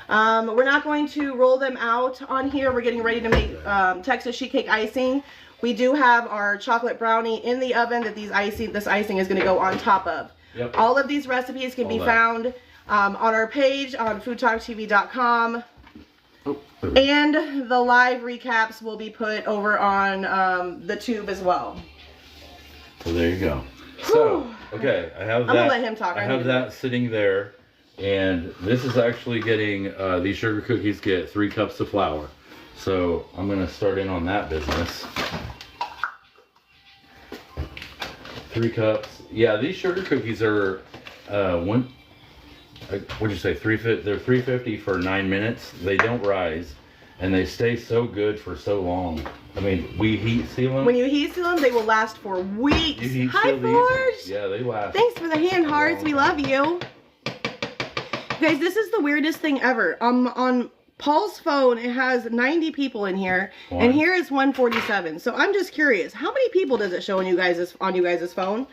We're not going to roll them out on here. We're getting ready to make Texas sheet cake icing. We do have our chocolate brownie in the oven that this icing is going to go on top of. Yep. All of these recipes can be found on our page on foodtoktv.com. Oh, And the live recaps will be put over on the tube as well. so there you go. So, okay, I have that. I'm gonna let him talk. I have that sitting there, and this is actually getting, these sugar cookies get 3 cups of flour. So I'm gonna start in on that business. 3 cups. Yeah, these sugar cookies are, what'd you say, they're $3.50 for 9 minutes. They don't rise, and they stay so good for so long. I mean, we heat seal them. When you heat seal them, they will last for weeks. You heat Hi, seal these? Forge. Yeah, they last. Thanks for the hand hearts. We love you. Guys, this is the weirdest thing ever. On Paul's phone, it has 90 people in here, and here is 147. So I'm just curious, how many people does it show on you guys' phone?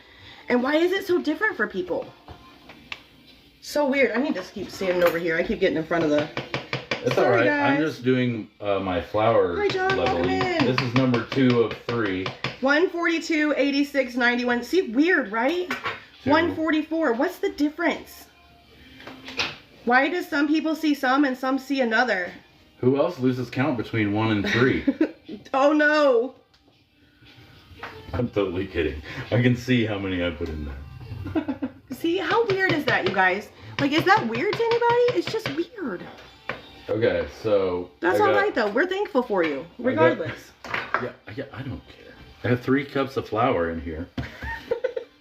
And why is it so different for people? So weird. I need to keep standing over here. I keep getting in front of the... That's Sorry, alright. guys. I'm just doing my flour Hi, John, welcome leveling. in. This is number 2 of 3. 142, 86, 91. See, weird, right? 144. What's the difference? Why does some people see some and some see another? Who else loses count between 1 and 3? Oh no. I'm totally kidding. I can see how many I put in there. See, how weird is that, you guys? Like, is that weird to anybody? It's just weird. Okay, so... That's alright though. We're thankful for you, regardless. Yeah, I don't care. I have 3 cups of flour in here.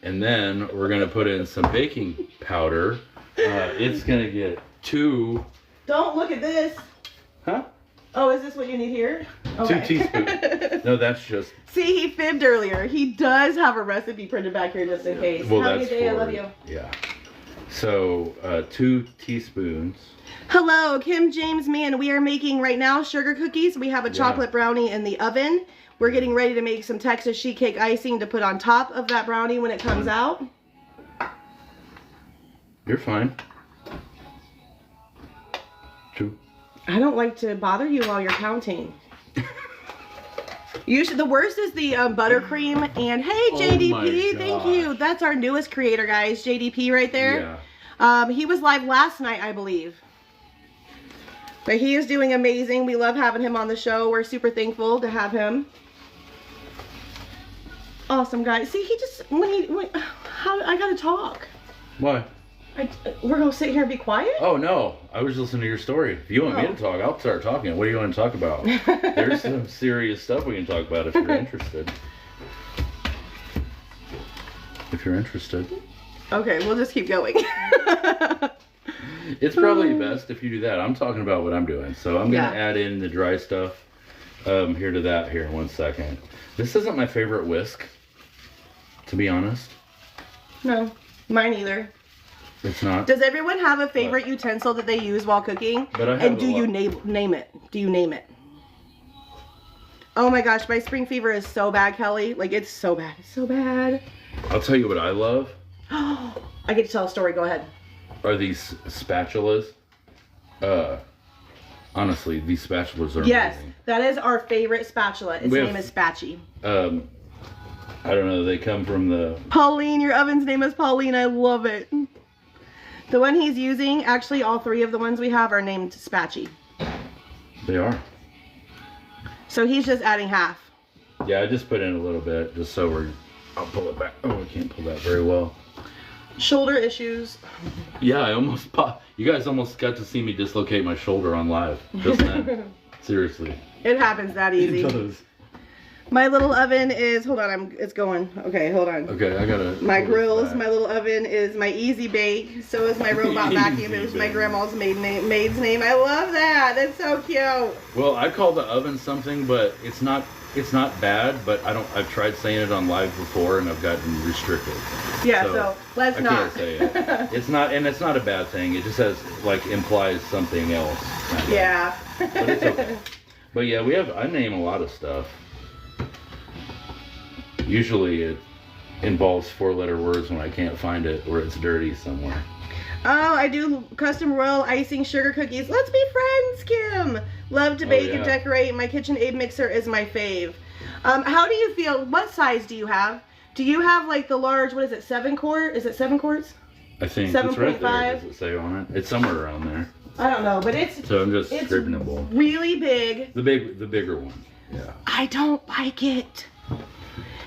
And then we're going to put in some baking powder. It's going to get 2... Don't look at this. Huh? Oh, is this what you need here? Okay. 2 teaspoons. No, that's just... See, he fibbed earlier. He does have a recipe printed back here just in case. Well, Have a that's good day. I for- love you. Yeah. So, 2 teaspoons. Hello, Kim James Man. We are making right now sugar cookies. We have a chocolate brownie in the oven. We're getting ready to make some Texas sheet cake icing to put on top of that brownie when it comes out. You're fine. 2. I don't like to bother you while you're counting. The worst is the buttercream. And hey, JDP, thank you. That's our newest creator, guys. JDP right there. Yeah. He was live last night, I believe. But he is doing amazing. We love having him on the show. We're super thankful to have him. Awesome, guys. See, he just, I gotta talk. Why? We're gonna sit here and be quiet? Oh, no. I was listening to your story. If you want me to talk, I'll start talking. What do you want to talk about? There's some serious stuff we can talk about if you're interested. If you're interested. Okay, we'll just keep going. It's probably best if you do that. I'm talking about what I'm doing. So I'm going to add in the dry stuff here to that here in 1 second. This isn't my favorite whisk, to be honest. No, mine either. It's not. Does everyone have a favorite utensil that they use while cooking? But I have and do you name it? Do you name it? Oh my gosh, my spring fever is so bad, Kelly. Like, it's so bad. It's so bad. I'll tell you what I love. I get to tell a story. Go ahead. Are these spatulas. Honestly, these spatulas are Yes, amazing. that is our favorite spatula. Its name is Spatchy. I don't know, they come from the... Pauline, your oven's name is Pauline. I love it. The one he's using, actually all 3 of the ones we have are named Spatchy. They are. So he's just adding half. Yeah, I just put in a little bit, just so we're... I'll pull it back. Oh, I can't pull that very well. Shoulder issues. Yeah, I almost popped. You guys almost got to see me dislocate my shoulder on live just then. Seriously. It happens that easy. It does. My little oven is, hold on, it's going. Okay, hold on. Okay, I gotta... My grills, my little oven is my Easy Bake. So is my robot vacuum. It was my grandma's maid's name. I love that. That's so cute. Well, I call the oven something, but it's not bad, but I've tried saying it on live before and I've gotten restricted. Yeah, so let's not. I can't say it. It's not a bad thing. It just implies something else. Yeah. But it's okay. But yeah, I name a lot of stuff. Usually it involves 4-letter words when I can't find it or it's dirty somewhere. Oh, I do custom royal icing sugar cookies. Let's be friends, Kim. Love to bake and decorate. My KitchenAid mixer is my fave. How do you feel? What size do you have? Do you have like the large, what is it, 7 quart? Is it 7 quarts? I think 7.5? it's right there. Does it say on it? It's somewhere around there. I don't know, but it's So I'm just scraping the bowl. Really big. The bigger one. Yeah. I don't like it.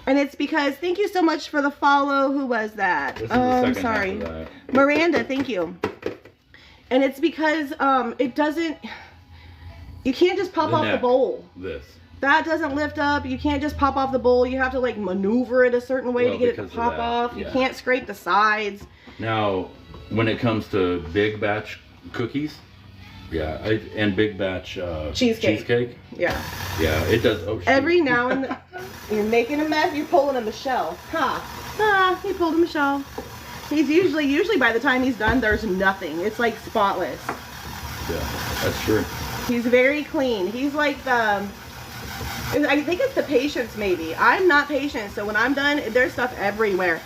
And it's because, thank you so much for the follow. Who was that? This is the second sorry. half of that. Miranda, thank you. And it's because it doesn't, you can't just pop off the bowl. This. That doesn't lift up. You can't just pop off the bowl. You have to like maneuver it a certain way to get it to pop off. Yeah. You can't scrape the sides. Now, when it comes to big batch cookies, yeah, and big batch cheesecake. Yeah. Yeah, it does. Oh, shoot. Every now and then, you're making a mess. You're pulling a Michelle. He pulled a Michelle. He's usually by the time he's done, there's nothing. It's like spotless. Yeah, that's true. He's very clean. He's like the, I think it's the patience maybe. I'm not patient, so when I'm done, there's stuff everywhere.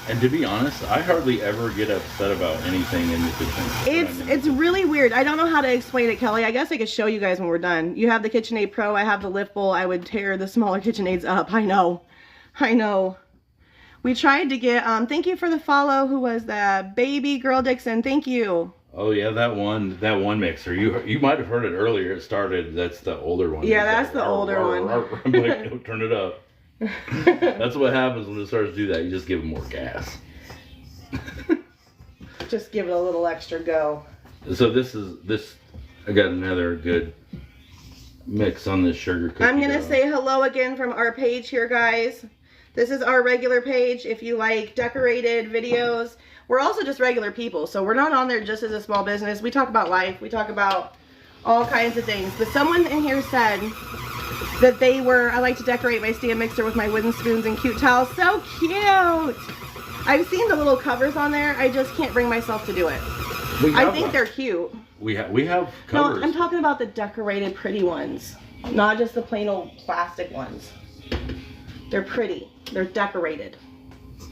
And to be honest, I hardly ever get upset about anything in the kitchen. It's really weird. I don't know how to explain it, Kelly. I guess I could show you guys when we're done. You have the KitchenAid Pro. I have the lift bowl. I would tear the smaller KitchenAids up. I know. We tried to get, thank you for the follow. Who was that? Baby Girl Dixon. Thank you. Oh yeah, that one mixer. You might have heard it earlier. It started. That's the older one. Yeah, that's the older one. I'm like, turn it up. That's what happens when it starts to do that. You just give it more gas. Just give it a little extra go. So this. I got another good mix on this sugar cookie. I'm gonna say hello again from our page here, guys. This is our regular page. If you like decorated videos, we're also just regular people, so we're not on there just as a small business. We talk about life. We talk about all kinds of things. But someone in here said that I like to decorate my stand mixer with my wooden spoons and cute towels. So cute! I've seen the little covers on there. I just can't bring myself to do it. I think they're cute. We have covers. No, I'm talking about the decorated pretty ones. Not just the plain old plastic ones. They're pretty. They're decorated.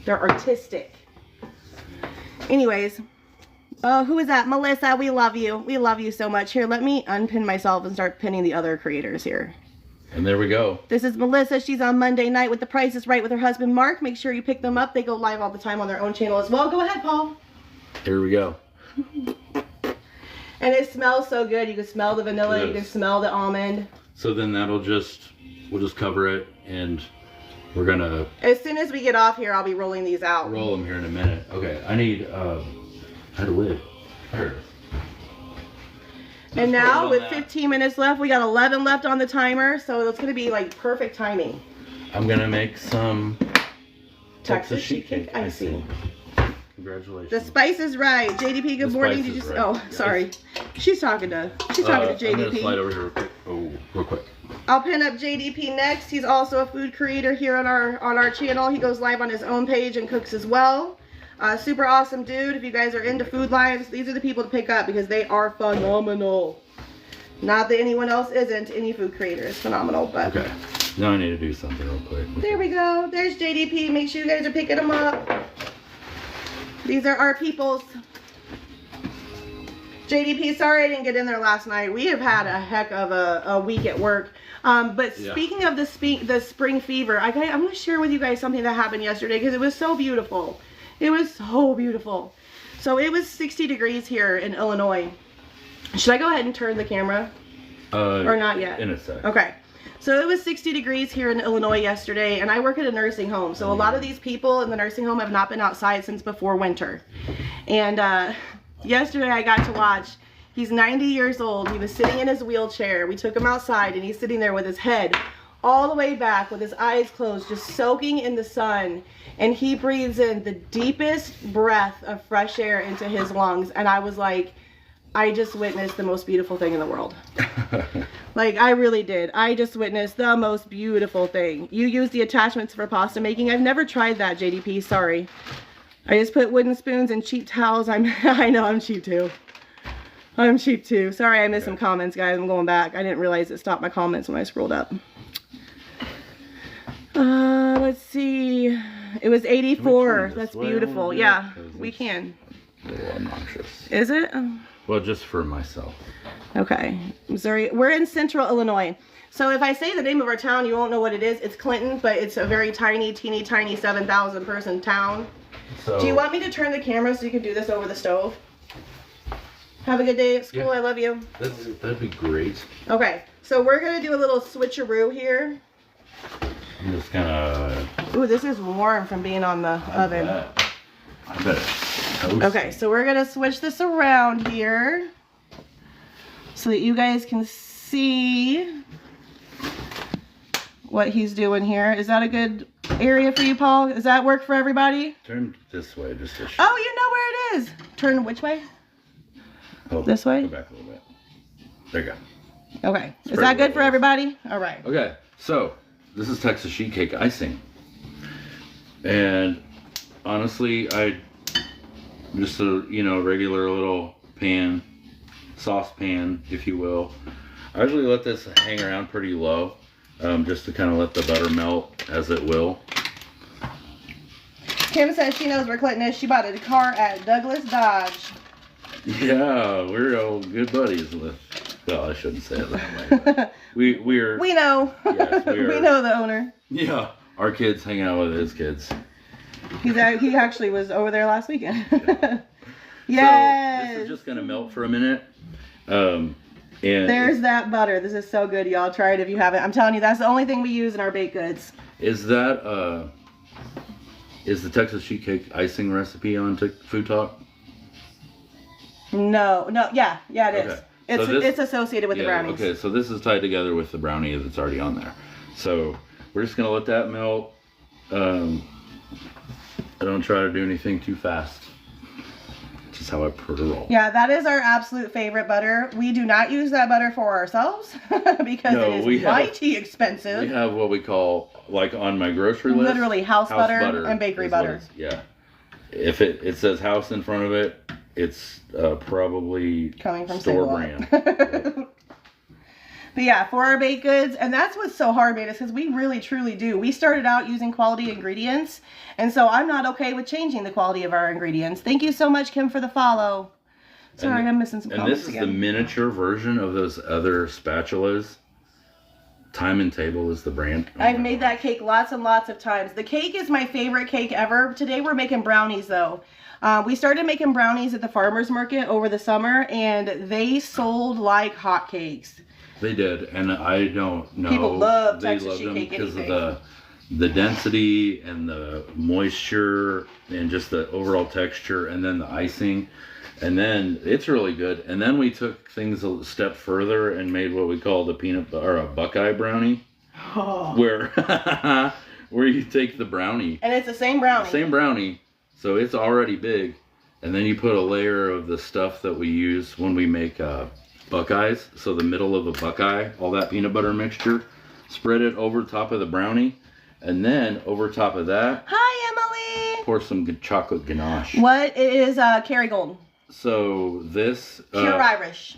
They're artistic. Anyways. Oh, who is that? Melissa, we love you. We love you so much. Here, let me unpin myself and start pinning the other creators here. And there we go. This is Melissa. She's on Monday night with The Price is Right with her husband, Mark. Make sure you pick them up. They go live all the time on their own channel as well. Go ahead, Paul. Here we go. And it smells so good. You can smell the vanilla. You can smell the almond. So then we'll just cover it, and we're gonna. As soon as we get off here, I'll be rolling these out. Roll them here in a minute. Okay, I need I had a lid. Here. And now with 15 minutes left, we got 11 left on the timer, so it's gonna be like perfect timing. I'm gonna make some Texas sheet cake icing. Congratulations. The Spice is Right. JDP, good morning. Did you right. Oh, sorry. She's talking to JDP. I'm gonna slide over here real quick. Oh, real quick. I'll pin up JDP next. He's also a food creator here on our channel. He goes live on his own page and cooks as well. Super awesome dude. If you guys are into food lives, these are the people to pick up because they are phenomenal. Not that anyone else isn't. Any food creator is phenomenal, but. Okay. Now I need to do something real quick. There we go. There's JDP. Make sure you guys are picking them up. These are our peoples. JDP, sorry I didn't get in there last night. We have had a heck of a week at work. But speaking of the spring fever, I'm going to share with you guys something that happened yesterday because it was so beautiful. It was so beautiful. So it was 60 degrees here in Illinois. Should I go ahead and turn the camera? Or not yet? In a sec. Okay. So it was 60 degrees here in Illinois yesterday, and I work at a nursing home. So a lot of these people in the nursing home have not been outside since before winter. And yesterday I got to watch. He's 90 years old. He was sitting in his wheelchair. We took him outside, and he's sitting there with his head all the way back with his eyes closed, just soaking in the sun. And he breathes in the deepest breath of fresh air into his lungs. And I was like, I just witnessed the most beautiful thing in the world. Like, I really did. I just witnessed the most beautiful thing. You use the attachments for pasta making. I've never tried that, JDP. Sorry. I just put wooden spoons and cheap towels. I know I'm cheap too. I'm cheap too. Sorry, I missed some comments, guys. I'm going back. I didn't realize it stopped my comments when I scrolled up. Let's see. It was 84. That's beautiful. Yeah, we can. A little obnoxious. Is it? Well, just for myself. Okay. Missouri. We're in central Illinois. So if I say the name of our town, you won't know what it is. It's Clinton, but it's a very tiny, teeny, tiny 7,000 person town. So, do you want me to turn the camera so you can do this over the stove? Have a good day at school. Yeah. I love you. That'd be great. Okay, so we're gonna do a little switcheroo here. I'm just gonna. Ooh, this is warm from being on the oven. I bet it's toast. Okay, so we're gonna switch this around here so that you guys can see what he's doing here. Is that a good area for you, Paul? Does that work for everybody? Turn this way just to show. Oh, you know where it is. Turn which way? Oh, this way? Go back a little bit. There you go. Okay. Is that good for everybody? All right. Okay, so this is Texas sheet cake icing. And honestly, I just a regular little pan, saucepan, if you will. I usually let this hang around pretty low, just to kind of let the butter melt as it will. Kim says she knows where Clinton is. She bought a car at Douglas Dodge. Yeah, we're all good buddies with. Well, I shouldn't say it that way. But we know. Yes, we are. We know the owner. Yeah, our kids hang out with his kids. He actually was over there last weekend. Yeah. Yes. So this is just gonna melt for a minute. And there's that butter. This is so good, y'all. Try it if you haven't. I'm telling you, that's the only thing we use in our baked goods. Is that is the Texas sheet cake icing recipe on Food Talk? No, yeah, it is. Okay. It's associated with the brownies. Okay, so this is tied together with the brownie that's already on there. So we're just gonna let that melt. I don't try to do anything too fast. Just how I prefer to roll. Yeah, that is our absolute favorite butter. We do not use that butter for ourselves because it is mighty expensive. We have what we call, like on my grocery list, literally house butter and bakery butter. Yeah. If it says house in front of it, it's probably coming from store brand. But yeah, for our baked goods, and that's what's so hard, man, is because we really truly do. We started out using quality ingredients, and so I'm not okay with changing the quality of our ingredients. Thank you so much, Kim, for the follow. Sorry, I'm missing some comments again. And this is the miniature version of those other spatulas. Time and Table is the brand. I've made that cake lots and lots of times. The cake is my favorite cake ever. Today we're making brownies, though. We started making brownies at the farmer's market over the summer, and they sold like hotcakes. They did, and I don't know. People love Texas sheet cake because anything. of the density and the moisture and just the overall texture, and then the icing, and then it's really good. And then we took things a step further and made what we call the peanut butter, or a Buckeye brownie, where you take the brownie, and it's the same brownie. Same brownie, so it's already big, and then you put a layer of the stuff that we use when we make Buckeyes, so the middle of a Buckeye, all that peanut butter mixture, spread it over top of the brownie, and then over top of that, hi Emily, pour some good chocolate ganache. What is Kerrygold? So this pure Irish.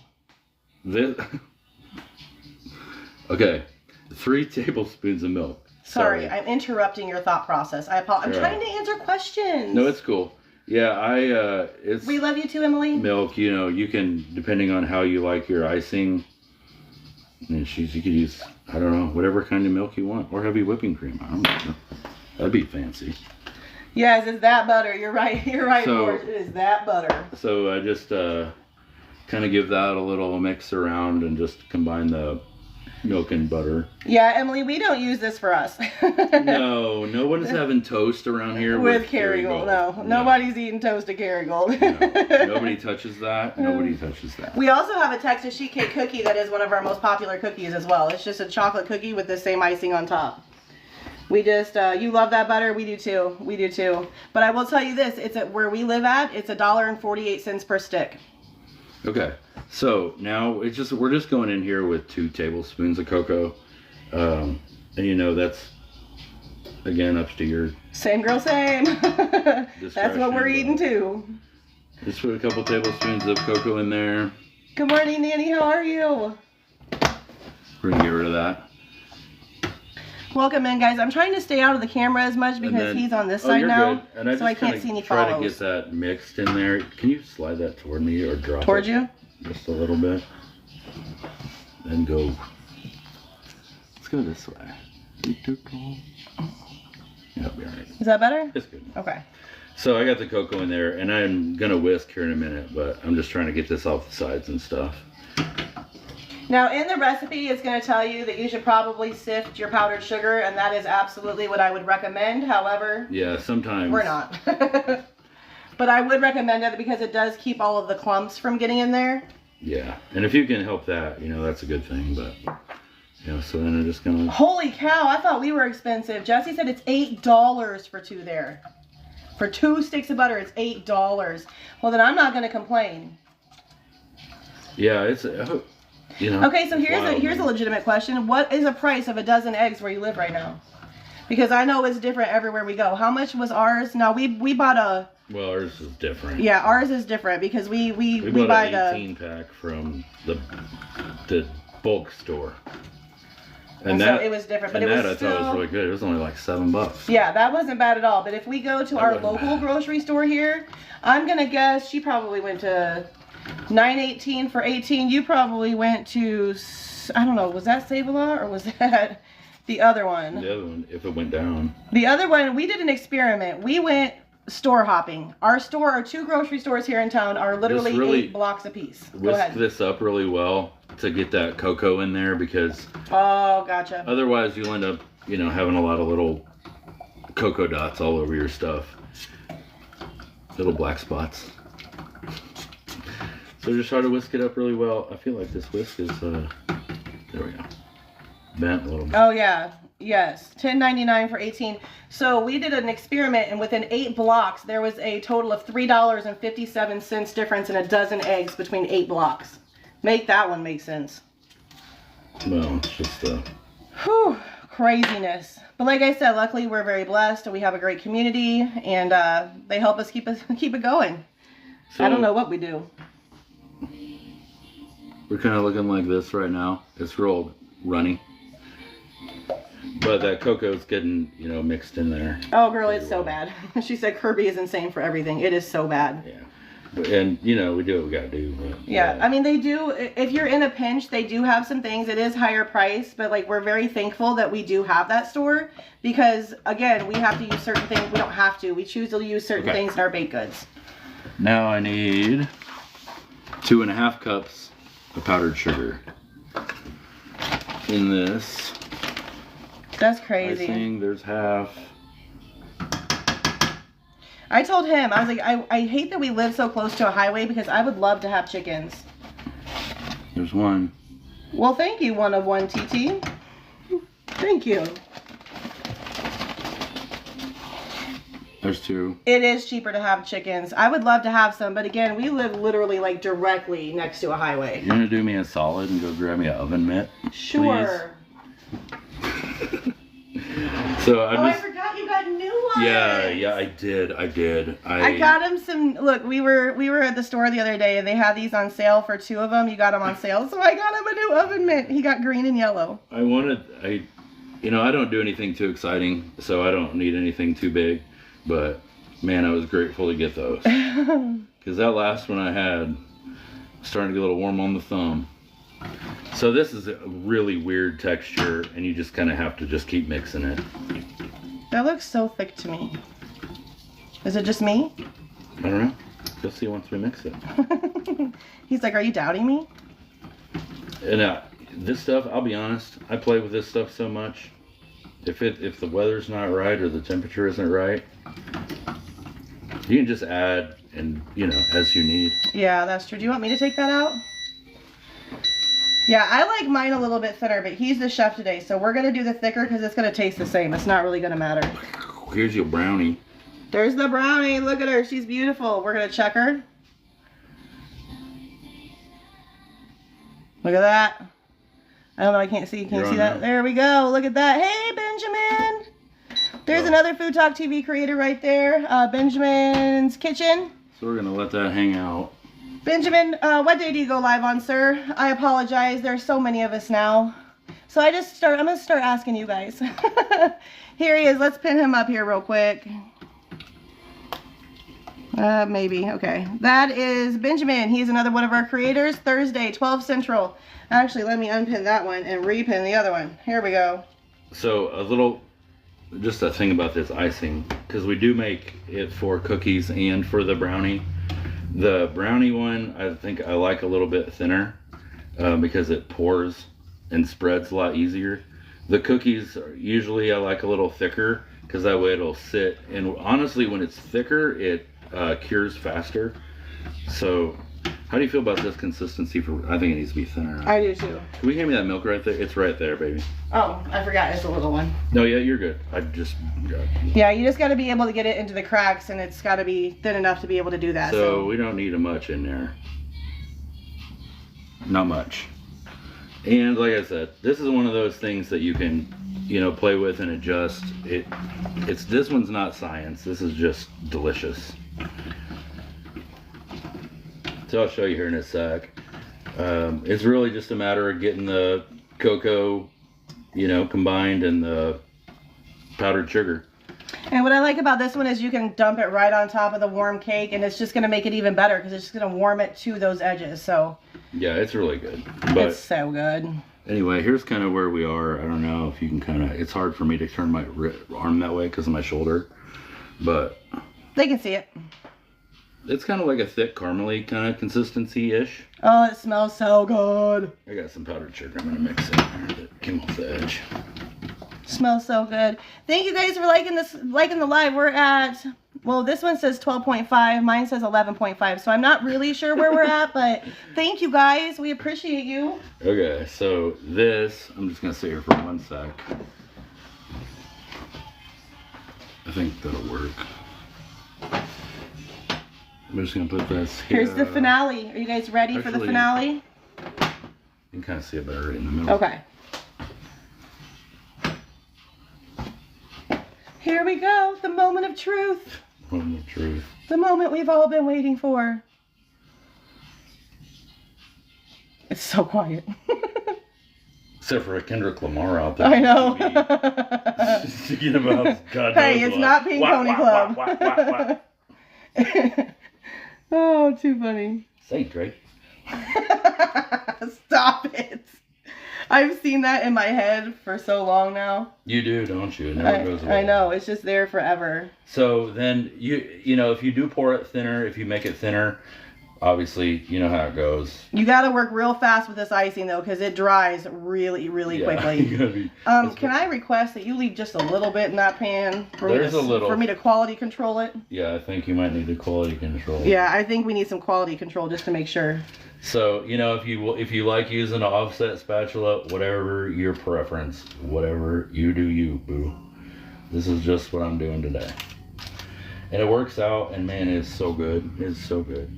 This okay, 3 tablespoons of milk. Sorry, I'm interrupting your thought process. I apologize. I'm trying to answer questions. No, it's cool. Yeah, it's. We love you too, Emily. Milk, you can, depending on how you like your icing, and you could use, I don't know, whatever kind of milk you want, or heavy whipping cream. I don't know. That'd be fancy. Yes, it's that butter. You're right. You're right, So, George. It is that butter. So I just kind of give that a little mix around and just combine the milk and butter. Yeah, Emily, we don't use this for us. No one's having toast around here with Kerrygold. No, nobody's eating toasted Kerrygold. No, nobody touches that. Nobody touches that. We also have a Texas sheet cake cookie that is one of our most popular cookies as well. It's just a chocolate cookie with the same icing on top. We just, you love that butter. We do too. We do too. But I will tell you this, it's where we live at, it's $1.48 per stick. Okay, so now we're just going in here with 2 tablespoons of cocoa, and that's again up to your same girl, same. That's what we're eating too. Just put a couple tablespoons of cocoa in there. Good morning, Nanny. How are you? We're gonna get rid of that. Welcome in, guys. I'm trying to stay out of the camera as much because he's on this side now, so I can't see any follows. Try to get that mixed in there. Can you slide that toward me or drop it? Towards you? Just a little bit. Then go. Let's go this way. Yep, be all right. Is that better? It's good. Okay. So I got the cocoa in there, and I'm gonna whisk here in a minute, but I'm just trying to get this off the sides and stuff. Now in the recipe, it's going to tell you that you should probably sift your powdered sugar, and that is absolutely what I would recommend. However, yeah, sometimes we're not. But I would recommend it because it does keep all of the clumps from getting in there. Yeah, and if you can help that, you know, that's a good thing. But you know, so then I'm just gonna. Holy cow! I thought we were expensive. Jesse said it's $8 for 2 there. For 2 sticks of butter, it's $8. Well, then I'm not going to complain. Yeah, it's. You know, okay, so here's a legitimate question. What is the price of a dozen eggs where you live right now? Because I know it's different everywhere we go. How much was ours? Now we bought a. Well, ours is different. Yeah, ours is different because we bought buy an 18 pack from the bulk store. And so that it was different, but and it was that still, I thought was really good. It was only like $7. Yeah, that wasn't bad at all. But if we go to our local grocery store here, I'm gonna guess she probably went to $9.18 for 18. You probably went to, I don't know, was that Save-A-Lot or was that the other one? The other one, if it went down. The other one, we did an experiment. We went store hopping. Our 2 grocery stores here in town are literally really 8 blocks apiece. Go ahead. Whisk this up really well to get that cocoa in there because. Oh, gotcha. Otherwise, you'll end up, you know, having a lot of little cocoa dots all over your stuff. Little black spots. So just try to whisk it up really well. I feel like this whisk is, there we go. Bent a little bit. Oh yeah, yes. $10.99 for 18. So we did an experiment, and within 8 blocks, there was a total of $3.57 difference in a dozen eggs between 8 blocks. Make that one make sense. Well, it's just, whew, craziness. But like I said, luckily we're very blessed. We have a great community, and they help us keep it going. So, I don't know what we do. We're kind of looking like this right now. It's real runny. But that cocoa's getting, you know, mixed in there. Oh, girl, it's so bad. She said Kirby is insane for everything. It is so bad. Yeah. And, you know, we do what we got to do. But, yeah, I mean, they do. If you're in a pinch, they do have some things. It is higher price, but, like, we're very thankful that we do have that store. Because, again, we have to use certain things. We don't have to. We choose to use certain things in our baked goods. Now I need 2.5 cups of powdered sugar in this. That's crazy. I think there's half. I told him, I was like, I hate that we live so close to a highway because I would love to have chickens. There's one. Well, thank you, 1 of 1 TT. Thank you. There's 2. It is cheaper to have chickens. I would love to have some, but again, we live literally like directly next to a highway. You're gonna do me a solid and go grab me an oven mitt? Sure. So I forgot you got new ones. Yeah, I did. I got him some. Look, we were at the store the other day and they had these on sale for 2 of them. You got them on sale, so I got him a new oven mitt. He got green and yellow. You know, I don't do anything too exciting, so I don't need anything too big. But man, I was grateful to get those because that last one I had was starting to get a little warm on the thumb. So this is a really weird texture, and you just kind of have to just keep mixing it. That looks so thick to me. Is it just me? I don't know. You'll see once we mix it. He's like, are you doubting me? And this stuff, I'll be honest, I play with this stuff so much. If the weather's not right or the temperature isn't right, you can just add and, you know, as you need. Yeah, that's true. Do you want me to take that out? Yeah, I like mine a little bit thinner, but he's the chef today, so we're going to do the thicker because it's going to taste the same. It's not really going to matter. Here's your brownie. There's the brownie. Look at her. She's beautiful. We're going to check her. Look at that. I don't know. I can't see. Can you see that? There we go. Look at that. Hey, Benjamin. There's another Food Talk TV creator right there. Benjamin's Kitchen. So we're going to let that hang out. Benjamin, what day do you go live on, sir? I apologize. There's so many of us now. So I'm going to start asking you guys. Here he is. Let's pin him up here real quick. Maybe. Okay. That is Benjamin. He's another one of our creators. Thursday, 12 Central. Actually, let me unpin that one and repin the other one. Here we go. So a little just a thing about this icing, because we do make it for cookies and for the brownie. The brownie one, I think I like a little bit thinner because it pours and spreads a lot easier. The cookies, usually I like a little thicker because that way it'll sit. And honestly, when it's thicker, it cures faster. So, how do you feel about this consistency? I think it needs to be thinner. I do too. Can we hand me that milk right there? It's right there, baby. Oh, I forgot. It's a little one. No, yeah, you're good. Yeah, you just got to be able to get it into the cracks, and it's got to be thin enough to be able to do that. So we don't need much in there. Not much. And like I said, this is one of those things that you can, play with and adjust. This one's not science. This is just delicious. So I'll show you here in a sec. It's really just a matter of getting the cocoa, combined and the powdered sugar. And what I like about this one is you can dump it right on top of the warm cake, and it's just going to make it even better because it's just going to warm it to those edges. So yeah, it's really good. But it's so good. Anyway, here's kind of where we are. I don't know if you can it's hard for me to turn my arm that way because of my shoulder, but they can see it. It's kind of like a thick caramely kind of consistency-ish. Oh, it smells so good. I got some powdered sugar I'm going to mix in there that came off the edge. Smells so good. Thank you guys for liking the live. We're at, well, this one says 12.5. Mine says 11.5. So I'm not really sure where we're at, but thank you guys. We appreciate you. Okay, so this, I'm just going to sit here for 1 sec. I think that'll work. I'm just going to put this here. Here's the finale. Are you guys ready for the finale? You can kind of see it better right in the middle. Okay. Here we go. The moment of truth. Moment of truth. The moment we've all been waiting for. It's so quiet. Except for a Kendrick Lamar out there. I know. Singing about God hey, knows it's what. not Pink Pony Club. Oh, too funny. Say, Drake. Stop it. I've seen that in my head for so long now. You do, don't you? It never goes away. I know. It's just there forever. So then, if you do pour it thinner, if you make it thinner, obviously, you know how it goes. You got to work real fast with this icing, though, because it dries really, really quickly. Can I request that you leave just a little bit in that pan for me to quality control it? Yeah, I think you might need to quality control. Yeah, I think we need some quality control just to make sure. So, if you like using an offset spatula, whatever your preference, whatever you do, you, boo. This is just what I'm doing today. And it works out, and man, it's so good. It's so good.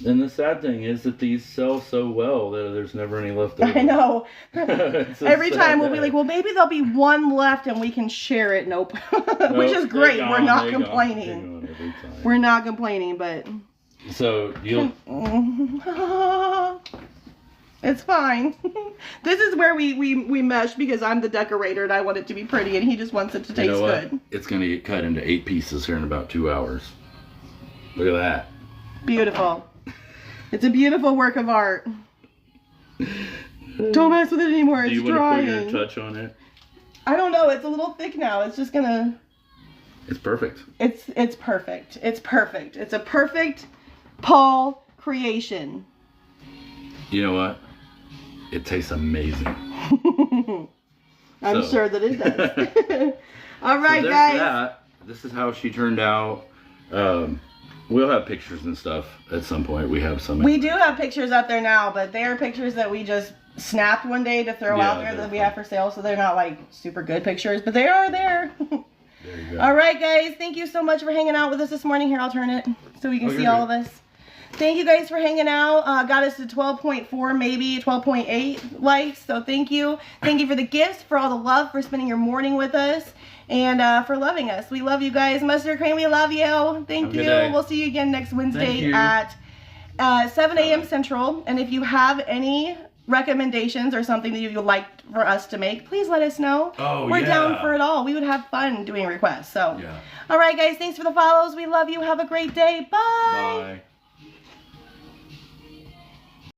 And the sad thing is that these sell so well that there's never any left over. I know. Every time we'll be like, well, maybe there'll be one left and we can share it. Nope. Which is great. We're not complaining. We're not complaining, but... So, you'll... It's fine. This is where we mesh because I'm the decorator and I want it to be pretty and he just wants it to taste good. It's going to get cut into 8 pieces here in about 2 hours. Look at that. Beautiful. It's a beautiful work of art. Don't mess with it anymore. It's drying. Do you want to put your touch on it? I don't know. It's a little thick now. It's just gonna... It's perfect. It's perfect. It's perfect. It's a perfect Paul creation. You know what? It tastes amazing. I'm sure that it does. All right, so guys. This is how she turned out. We'll have pictures and stuff at some point. We have some. We do have pictures up there now, but they are pictures that we just snapped one day to throw out there that we have for sale. So they're not like super good pictures, but they are there. There you go. All right, guys. Thank you so much for hanging out with us this morning. Here, I'll turn it so we can see all of this. Thank you guys for hanging out. Got us to 12.4, maybe 12.8 likes. So thank you. Thank you for the gifts, for all the love, for spending your morning with us. And for loving us. We love you guys. Mustard Cream, we love you. Thank you. We'll see you again next Wednesday at 7 a.m. Central. And if you have any recommendations or something that you'd like for us to make, please let us know. We're down for it all. We would have fun doing requests. So, all right, guys. Thanks for the follows. We love you. Have a great day. Bye. Bye.